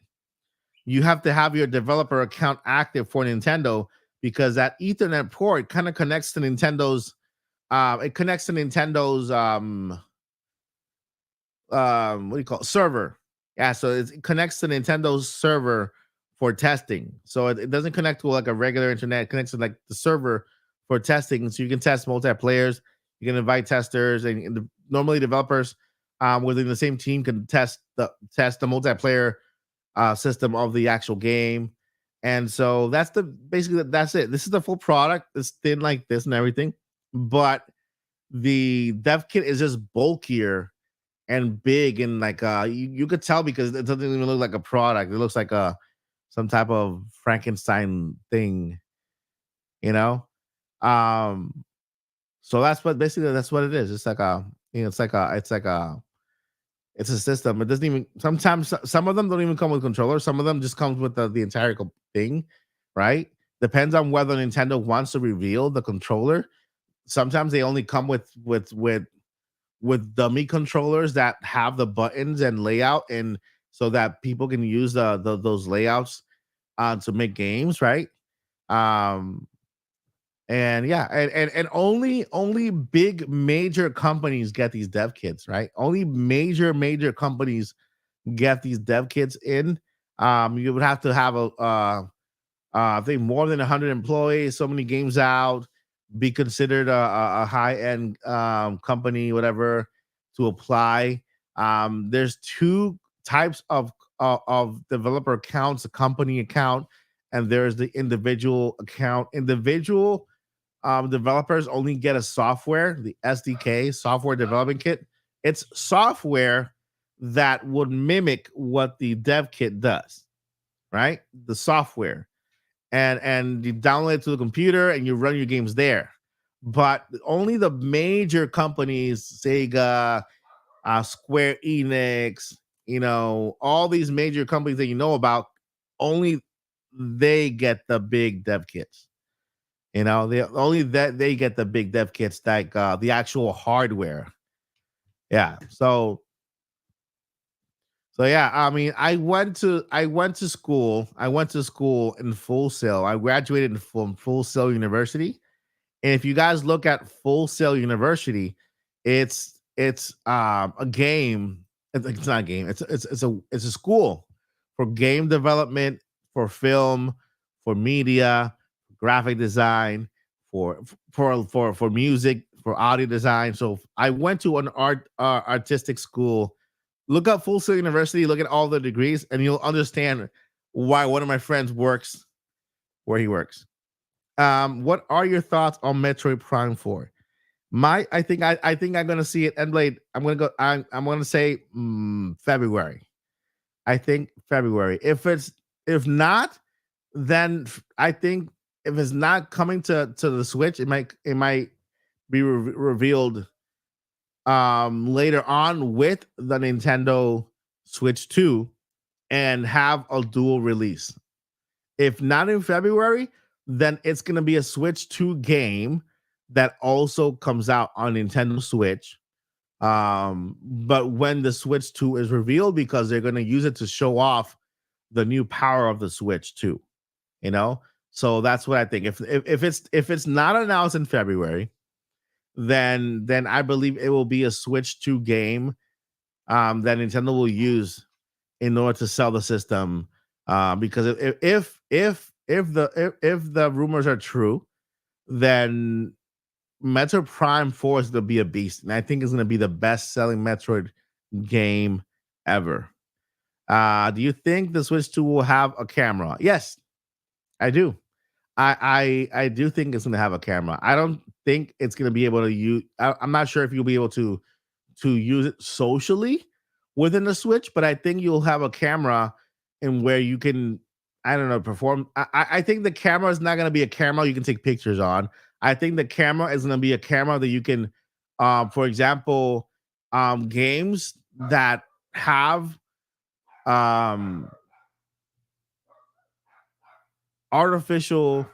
you have to have your developer account active for Nintendo because that Ethernet port kind of connects to Nintendo's. It connects to Nintendo's what do you call it? Server. Yeah, so it connects to Nintendo's server for testing. So it doesn't connect to like a regular internet. It connects to like the server for testing. So you can test multiplayers. You can invite testers, and normally developers within the same team can test the multiplayer system of the actual game. And so that's it. This is the full product. It's thin like this and everything, but the dev kit is just bulkier and big, and like you could tell because it doesn't even look like a product. It looks like a some type of Frankenstein thing, you know. Um, so that's what it is. It's like a it's a system. It doesn't even sometimes some of them don't even come with controllers. Some of them just comes with the entire thing, right? Depends on whether Nintendo wants to reveal the controller. Sometimes they only come with dummy controllers that have the buttons and layout, and so that people can use those layouts to make games, right? Um, and yeah, and only big major companies get these dev kits, right? Only major companies get these dev kits in. You would have to have I think more than 100 employees, so many games out, be considered a high end company, whatever, to apply. There's two types of developer accounts: a company account, and there's the individual account. Individual developers only get a software, the SDK, software development kit. It's software that would mimic what the dev kit does, right? The software, and you download it to the computer and you run your games there. But only the major companies, Sega, Square Enix, all these major companies that you know about, only they get the big dev kits. They only that they get the big dev kits, like the actual hardware. Yeah. So yeah, I mean, I went to school. I went to school in Full Sail. I graduated from Full Sail University. And if you guys look at Full Sail University, it's a game. It's not a game. It's a school for game development, for film, for media, graphic design, for music, for audio design. So I went to an artistic school. Look up Full Sail University. Look at all the degrees, and you'll understand why one of my friends works where he works. What are your thoughts on Metroid Prime 4? I think I'm gonna see it Endblade. I'm gonna say February. I think February. If not, then I think if it's not coming to the Switch, it might be revealed later on with the Nintendo Switch 2 and have a dual release. If not in February, then it's going to be a Switch 2 game that also comes out on Nintendo Switch. But when the Switch 2 is revealed, because they're going to use it to show off the new power of the Switch 2, you know? So that's what I think. If it's not announced in February, then I believe it will be a Switch 2 game that Nintendo will use in order to sell the system. Because if the rumors are true, then Metroid Prime 4 is going to be a beast, and I think it's going to be the best-selling Metroid game ever. Do you think the Switch 2 will have a camera? Yes, I do. I do think it's going to have a camera. I don't think it's going to be able to use. I'm not sure if you'll be able to use it socially within the Switch, but I think you'll have a camera in where you can, I don't know, perform. I think the camera is not going to be a camera you can take pictures on. I think the camera is going to be a camera that you can, for example, games that have artificial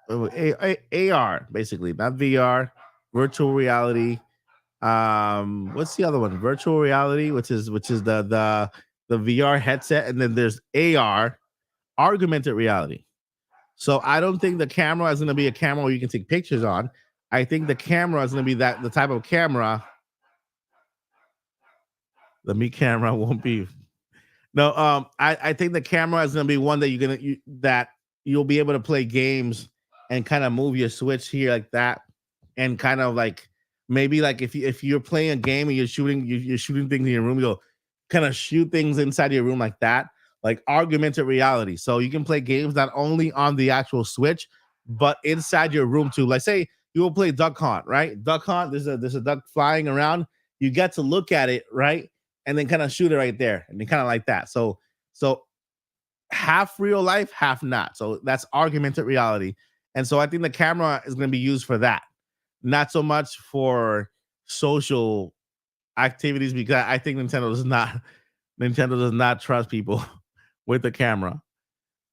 AR, basically, not VR, virtual reality. What's the other one? Virtual reality, which is the VR headset, and then there's AR, augmented reality. So I don't think the camera is going to be a camera where you can take pictures on. I think the camera is going to be the type of camera. The Me camera won't be. No, I think the camera is going to be one that that you'll be able to play games and kind of move your Switch here like that, and kind of like maybe like if you're playing a game and you're shooting things in your room, you'll kind of shoot things inside your room like that, like augmented reality. So you can play games not only on the actual Switch, but inside your room too. Like say you will play Duck Hunt, right? Duck Hunt, there's a duck flying around. You get to look at it, right? And then kind of shoot it right there, and then kind of like that. So half real life, half not. So that's augmented reality. And so I think the camera is going to be used for that, not so much for social activities, because I think Nintendo does not trust people with the camera.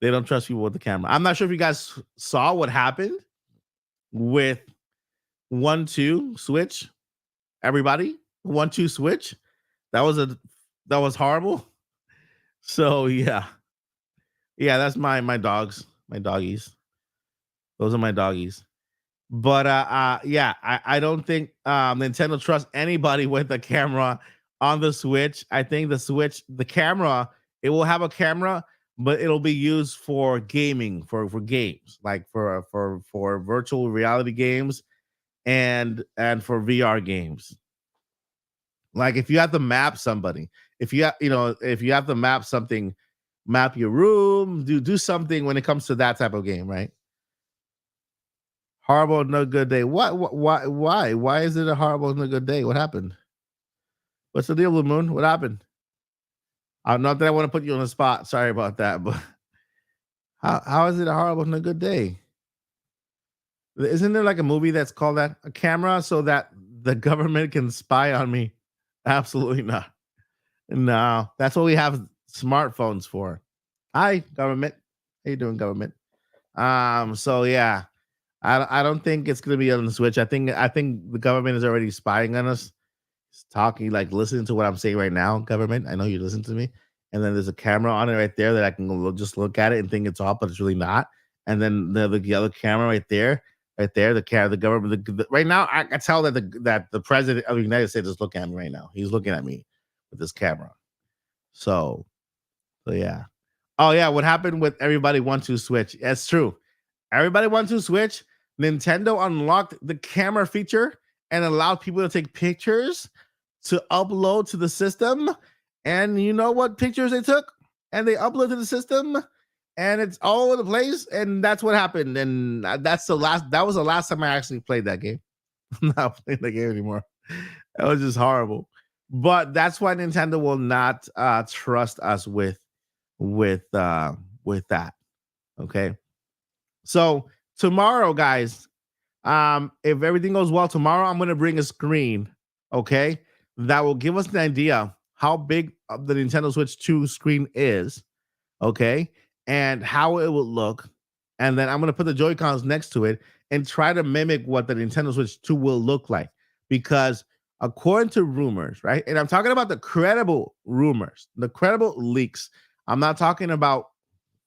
They don't trust people with the camera. I'm not sure if you guys saw what happened with 1-2 Switch. Everybody, 1-2 Switch. That was horrible. So yeah, that's my dogs, my doggies. Those are my doggies. But yeah, I don't think Nintendo trusts anybody with a camera on the Switch. I think the Switch, the camera, it will have a camera, but it'll be used for gaming, for games, like for virtual reality games and for VR games. Like if you have to map somebody, if you have to map something, map your room, do something when it comes to that type of game, right? Horrible, no good day. Why is it a horrible, no good day? What happened? What's the deal, Blue Moon? What happened? Not that I want to put you on the spot. Sorry about that, but how is it a horrible, no good day? Isn't there like a movie that's called that? A camera so that the government can spy on me? Absolutely not. No, that's what we have smartphones for. Hi, government. How you doing, government? So yeah, I don't think it's gonna be on the Switch. I think the government is already spying on us. It's talking, like listening to what I'm saying right now, government. I know you listen to me. And then there's a camera on it right there that I can just look at it and think it's off, but it's really not. And then the other camera right there, the government. Right now, I can tell that the president of the United States is looking at me right now. He's looking at me with this camera. So yeah. Oh yeah, what happened with everybody 1-2 Switch? That's true. Everybody 1-2 Switch. Nintendo unlocked the camera feature and allowed people to take pictures to upload to the system. And you know what pictures they took? And they uploaded to the system. And it's all over the place, and that's what happened. And that was the last time I actually played that game. I'm not playing the game anymore. That was just horrible. But that's why Nintendo will not trust us with that. Okay. So tomorrow, guys, if everything goes well tomorrow, I'm gonna bring a screen, okay, that will give us an idea how big the Nintendo Switch 2 screen is, okay, and how it will look. And then I'm going to put the Joy-Cons next to it and try to mimic what the Nintendo Switch 2 will look like. Because according to rumors, right? And I'm talking about the credible rumors, the credible leaks. I'm not talking about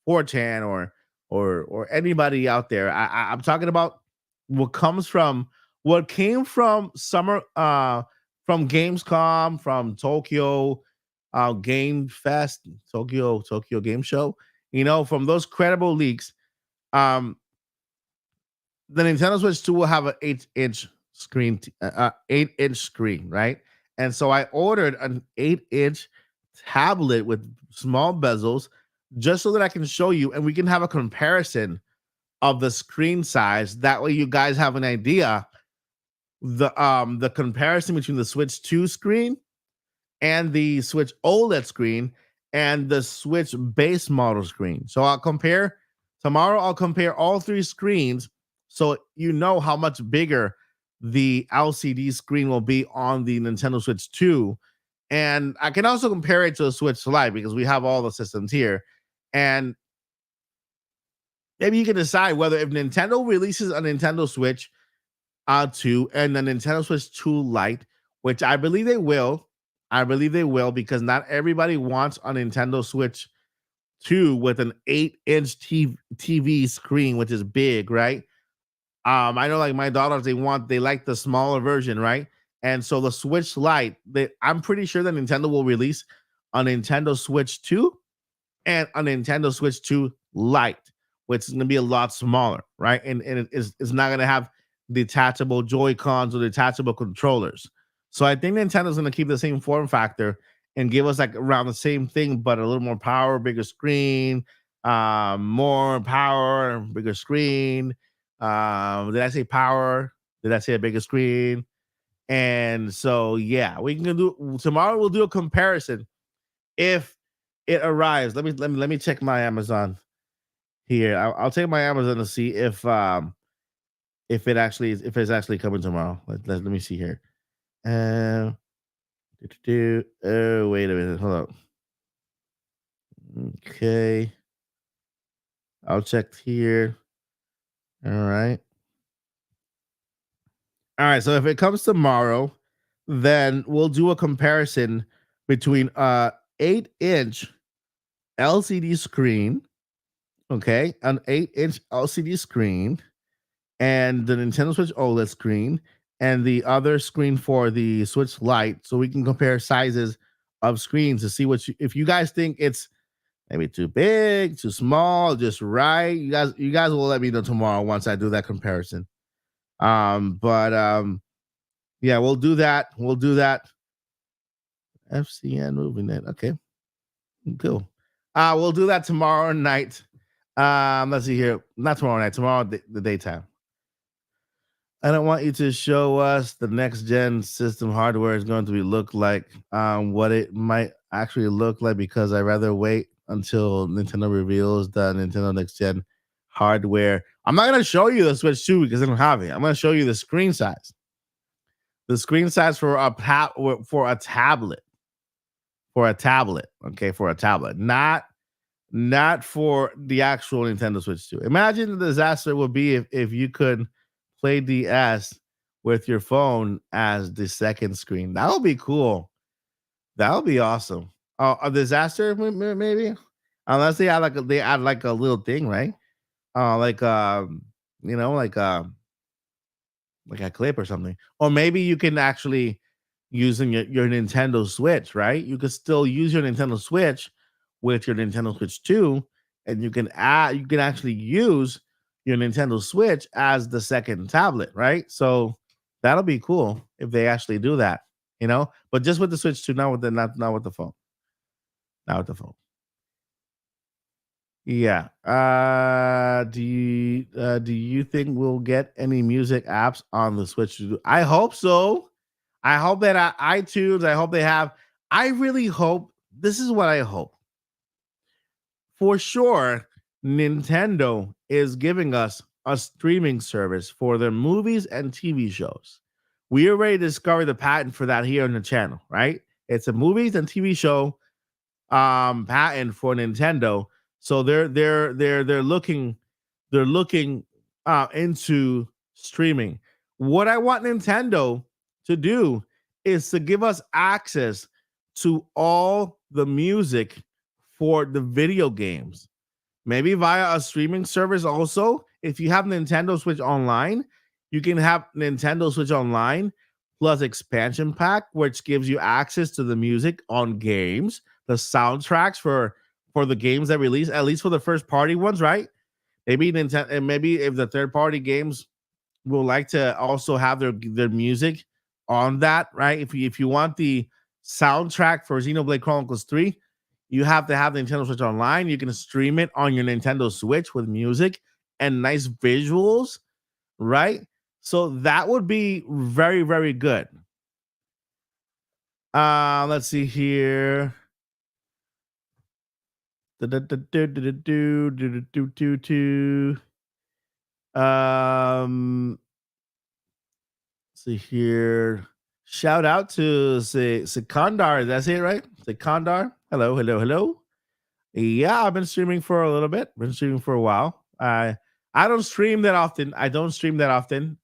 4chan or anybody out there. I'm talking about what came from from Gamescom, from Tokyo Game Fest, Tokyo Game Show. From those credible leaks, the Nintendo Switch 2 will have an 8-inch screen, 8-inch screen, right? And so I ordered an 8-inch tablet with small bezels just so that I can show you and we can have a comparison of the screen size. That way you guys have an idea the comparison between the Switch 2 screen and the Switch OLED screen and the Switch base model screen. So I'll compare tomorrow. I'll compare all three screens so you know how much bigger the LCD screen will be on the Nintendo Switch 2. And I can also compare it to the Switch Lite because we have all the systems here. And maybe you can decide whether if Nintendo releases a Nintendo Switch 2 and the Nintendo Switch 2 Lite, which I believe they will. I believe they will because not everybody wants a Nintendo Switch 2 with an 8-inch TV screen, which is big, right? I know like my daughters, they like the smaller version, right? And so the Switch Lite, I'm pretty sure that Nintendo will release a Nintendo Switch 2 and a Nintendo Switch 2 Lite, which is going to be a lot smaller, right? And it's not going to have detachable Joy-Cons or detachable controllers. So I think Nintendo's going to keep the same form factor and give us like around the same thing, but a little more power, bigger screen, more power, bigger screen. Did I say power? Did I say a bigger screen? And so yeah, we can do tomorrow. We'll do a comparison if it arrives. Let me check my Amazon here. I'll take my Amazon to see if it's actually coming tomorrow. Let me see here. Oh, wait a minute. Hold up. Okay. I'll check here. All right. All right. So if it comes tomorrow, then we'll do a comparison between 8-inch LCD screen, okay, an 8-inch LCD screen, and the Nintendo Switch OLED screen, and the other screen for the Switch Lite, so we can compare sizes of screens to see if you guys think it's maybe too big, too small, just right. You guys will let me know tomorrow once I do that comparison. Yeah, we'll do that. We'll do that. FCN moving it. Okay, cool. We'll do that tomorrow night. Let's see here. Not tomorrow night. Tomorrow the daytime. I don't want you to show us the next gen system hardware is going to look like, what it might actually look like, because I'd rather wait until Nintendo reveals the Nintendo next gen hardware. I'm not going to show you the Switch 2 because I don't have it. I'm going to show you the screen size. The screen size for a tablet. For a tablet, okay, for a tablet, not for the actual Nintendo Switch 2. Imagine the disaster would be if you could play DS with your phone as the second screen. That would be cool. That would be awesome. A disaster maybe, unless they add like a little thing, right? Like like a clip or something, or maybe you can actually using your Nintendo Switch, right? You could still use your Nintendo Switch with your Nintendo Switch 2, and you can actually use your Nintendo Switch as the second tablet, right? So that'll be cool if they actually do that, but just with the Switch 2, not with the phone. Not with the phone. Yeah. Do you think we'll get any music apps on the Switch? I hope so. I hope that iTunes, I hope they have. I really hope, this is what I hope. For sure, Nintendo is giving us a streaming service for their movies and TV shows. We already discovered the patent for that here on the channel, right? It's a movies and TV show patent for Nintendo. So they're looking into streaming. What I want Nintendo to do is to give us access to all the music for the video games, maybe via a streaming service. Also, if you have Nintendo Switch Online, you can have Nintendo Switch Online plus expansion pack, which gives you access to the music on games, the soundtracks for the games that release, at least for the first party ones, right? Maybe Nintendo, and maybe if the third party games will like to also have their music on that, right? If you want the soundtrack for Xenoblade Chronicles 3, you have to have the Nintendo Switch Online. You can stream it on your Nintendo Switch with music and nice visuals, right? So that would be very, very good. Let's see here. Um, see here. Shout out to Sekandar. That's it, right? Sekandar. Hello, hello, hello. Yeah, I've been streaming for a little bit. Been streaming for a while. I don't stream that often. I don't stream that often.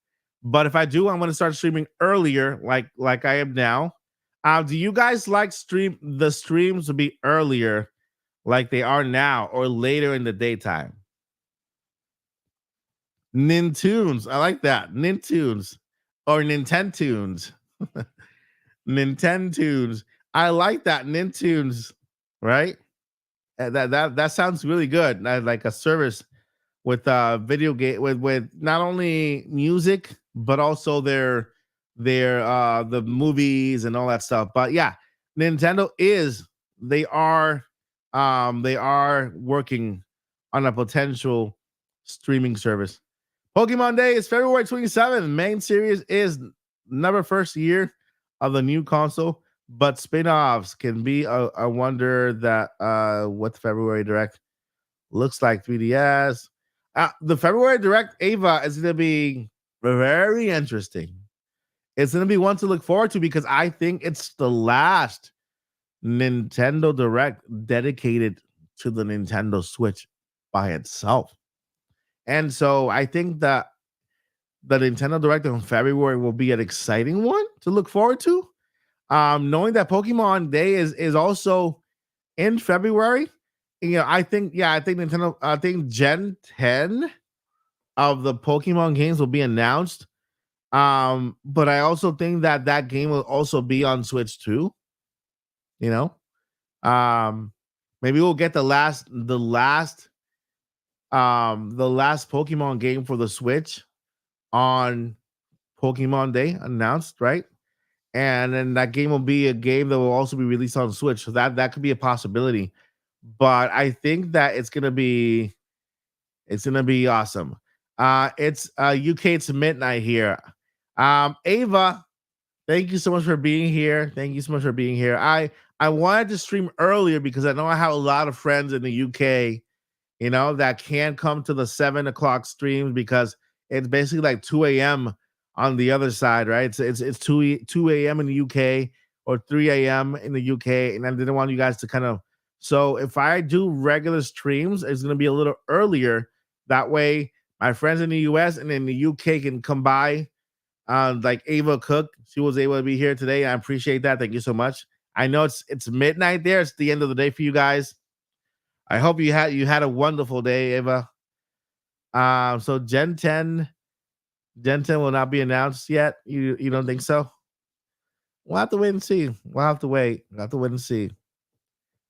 But if I do, I'm gonna start streaming earlier, like I am now. Do you guys like the streams to be earlier, like they are now, or later in the daytime? Nintunes. I like that. Nintunes or Nintentunes. Nintentunes. I like that. Nintunes, right? That sounds really good. Like a service with video game with not only music but also their the movies and all that stuff. But yeah, Nintendo is they are working on a potential streaming service. Pokemon Day is February 27th. Main series is number first year of the new console, but spin-offs can be a wonder that what February Direct looks like. 3DS. The February Direct Ava is going to be very interesting. It's going to be one to look forward to because I think it's the last Nintendo Direct dedicated to the Nintendo Switch by itself. And so I think that the Nintendo Direct in February will be an exciting one to look forward to. Knowing that Pokemon Day is also in February, I think Nintendo, I think Gen 10 of the Pokemon games will be announced. But I also think that that game will also be on Switch too. You know, maybe we'll get the last Pokemon game for the Switch on Pokemon Day announced, right? And then that game will be a game that will also be released on Switch. So that could be a possibility. But I think that it's gonna be awesome. It's UK, it's midnight here. Ava, thank you so much for being here. Thank you so much for being here. I wanted to stream earlier because I know I have a lot of friends in the UK, that can't come to the 7 o'clock streams because it's basically like 2 a.m. on the other side, right? It's 2 a.m. in the UK or 3 a.m. in the UK, and I didn't want you guys to kind of. So if I do regular streams, it's gonna be a little earlier. That way, my friends in the US and in the UK can come by. Like Ava Cook, she was able to be here today. I appreciate that. Thank you so much. I know it's midnight there. It's the end of the day for you guys. I hope you had a wonderful day, Ava. So Gen 10 will not be announced yet. You don't think so? We'll have to wait and see. We'll have to wait. We'll have to wait and see.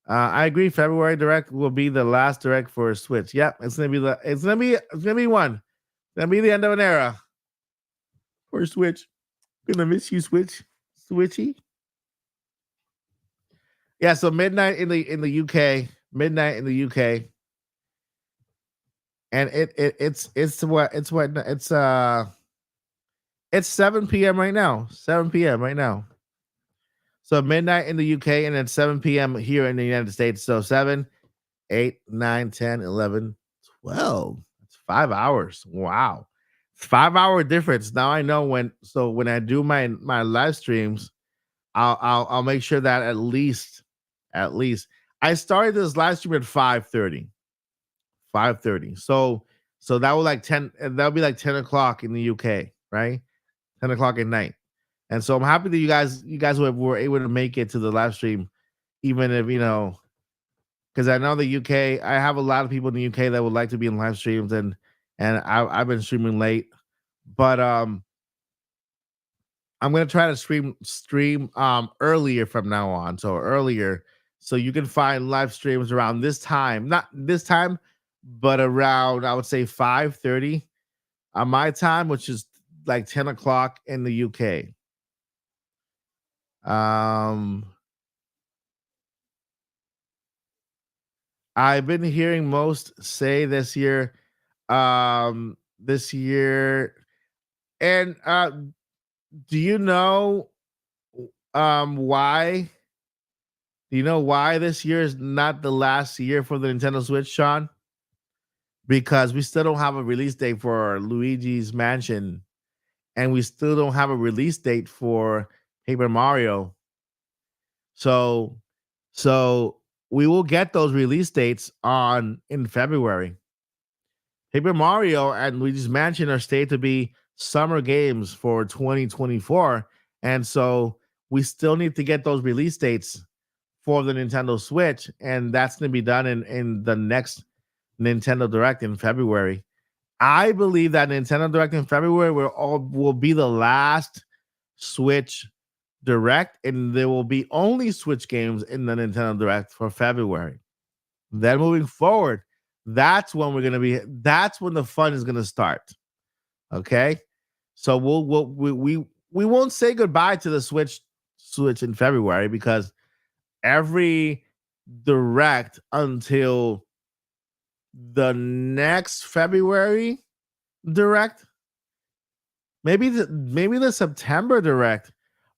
I agree. February Direct will be the last Direct for Switch. Yep, it's gonna be one. It's gonna be the end of an era for Switch. Gonna miss you, Switchy. Yeah. So midnight in the UK. Midnight in the UK. And it's 7 p.m. right now. 7 p.m. right now. So midnight in the UK and then 7 p.m. here in the United States. So 7, 8, 9, 10, 11, 12. It's 5 hours. Wow. 5 hour difference. Now I know when I do my live streams, I'll make sure that at least I started this live stream at 5:30. 5:30. So that was like 10, that'll be like 10 o'clock in the UK, right? 10 o'clock at night. And so I'm happy that you guys were able to make it to the live stream, even if because I know the UK, I have a lot of people in the UK that would like to be in live streams, and I've been streaming late. But I'm gonna try to stream earlier from now on. So earlier. So you can find live streams around this time. Not this time, but around I would say 5:30 on my time, which is like 10 o'clock in the UK. I've been hearing most say this year, And do you know why? Do you know why this year is not the last year for the Nintendo Switch, Sean? Because we still don't have a release date for Luigi's Mansion, and we still don't have a release date for Paper Mario. So, so we will get those release dates in February. Paper Mario and Luigi's Mansion are stated to be summer games for 2024, and so we still need to get those release dates for the Nintendo Switch, and that's going to be done in the next Nintendo Direct in February. I believe that Nintendo Direct in February will be the last Switch Direct, and there will be only Switch games in the Nintendo Direct for February. Then moving forward, that's when that's when the fun is gonna start. Okay. So we won't say goodbye to the Switch in February, because every Direct until the next February Direct, maybe the September Direct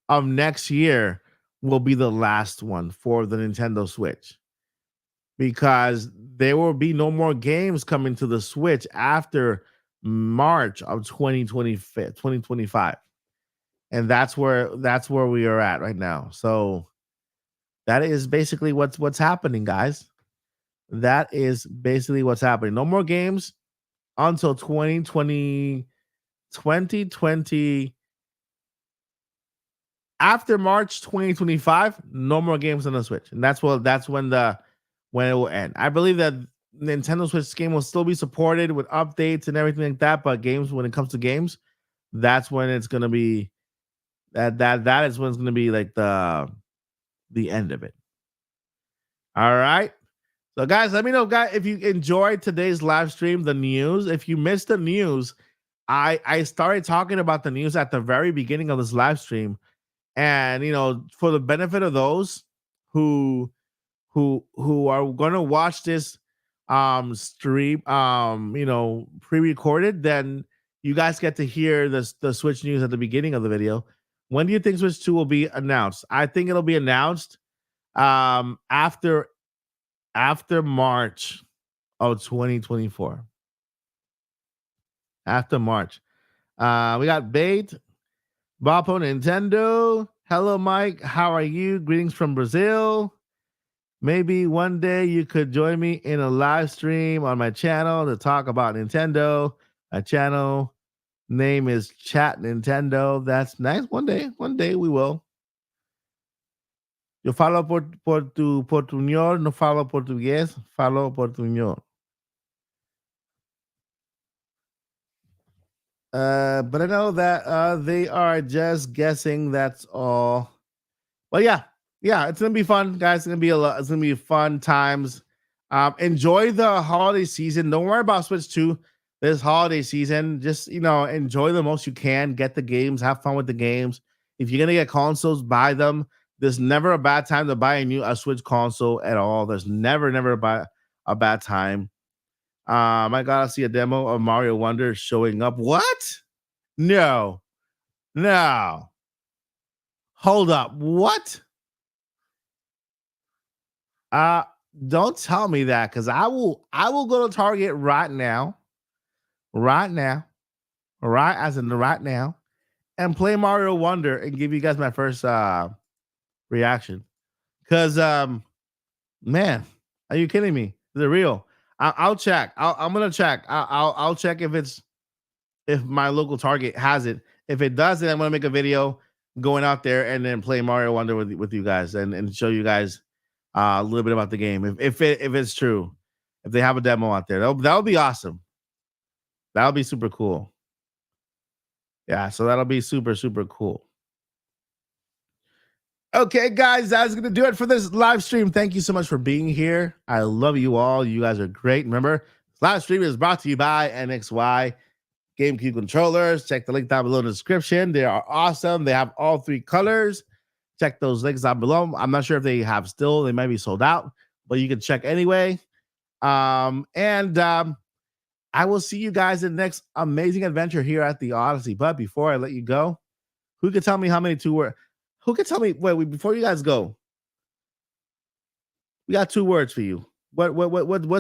of next year will be the last one for the Nintendo Switch, because there will be no more games coming to the Switch after March of 2025. And that's where we are at right now. So that is basically what's happening, guys. That is basically what's happening. No more games until 2020. After March 2025, no more games on the Switch, and that's when it will end. I believe that Nintendo Switch game will still be supported with updates and everything like that, but when it comes to games, that's when it's gonna be that is when it's gonna be like the end of it. All right. So guys, let me know, guys, if you enjoyed today's live stream, the news. If you missed the news, I started talking about the news at the very beginning of this live stream. And for the benefit of those who are gonna watch this stream pre-recorded, then you guys get to hear the Switch news at the beginning of the video. When do you think Switch 2 will be announced? I think it'll be announced after March of 2024. After March. We got Bait, Bapo Nintendo. Hello, Mike. How are you? Greetings from Brazil. Maybe one day you could join me in a live stream on my channel to talk about Nintendo. My channel name is Chat Nintendo. That's nice. One day we will. Yo falo portuñol, no falo portugués, falo portuñol. But I know that they are just guessing. That's all. Well, yeah, it's gonna be fun, guys. It's gonna be it's gonna be fun times. Enjoy the holiday season. Don't worry about Switch 2 this holiday season. Just enjoy the most you can. Get the games. Have fun with the games. If you're gonna get consoles, buy them. There's never a bad time to buy a Switch console at all. There's never a bad time. I gotta see a demo of Mario Wonder showing up. What? No. Hold up. What? Don't tell me that, because I will go to Target right now, and play Mario Wonder and give you guys my first reaction. Because man, are you kidding me? Is it real? I'll check. I'm gonna check. I'll check if my local Target has it. If it does, then I'm gonna make a video going out there and then play Mario Wonder with you guys and show you guys a little bit about the game. If it's true, if they have a demo out there, that'll be awesome. That'll be super cool. Yeah, so that'll be super cool. Okay, guys, that's going to do it for this live stream. Thank you so much for being here. I love you all. You guys are great. Remember, this live stream is brought to you by NXY GameCube controllers. Check the link down below in the description. They are awesome. They have all 3 colors. Check those links down below. I'm not sure if they have still. They might be sold out, but you can check anyway. I will see you guys in the next amazing adventure here at the Odyssey. But before I let you go, who can tell me how many 2 words? Who can tell me? Wait, before you guys go, we got 2 words for you. What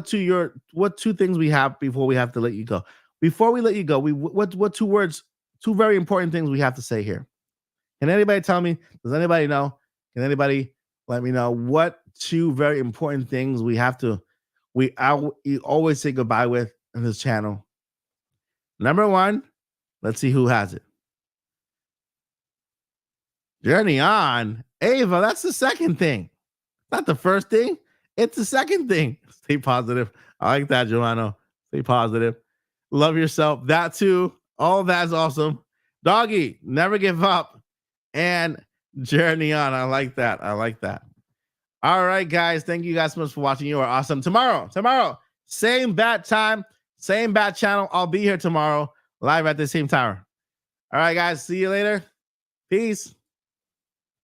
2 things we have before we have to let you go? Before we let you go, what 2 words? 2 very important things we have to say here. Can anybody tell me? Does anybody know? Can anybody let me know what 2 very important things we always say goodbye with in this channel? Number 1, let's see who has it. Journey on. Ava, that's the second thing. Not the first thing. It's the second thing. Stay positive. I like that, Joanna. Stay positive. Love yourself. That too. All that's awesome. Doggy, never give up. And journey on. I like that. I like that. All right, guys. Thank you guys so much for watching. You are awesome. Tomorrow, same bat time, same bat channel. I'll be here tomorrow, live at the same time. All right, guys. See you later. Peace.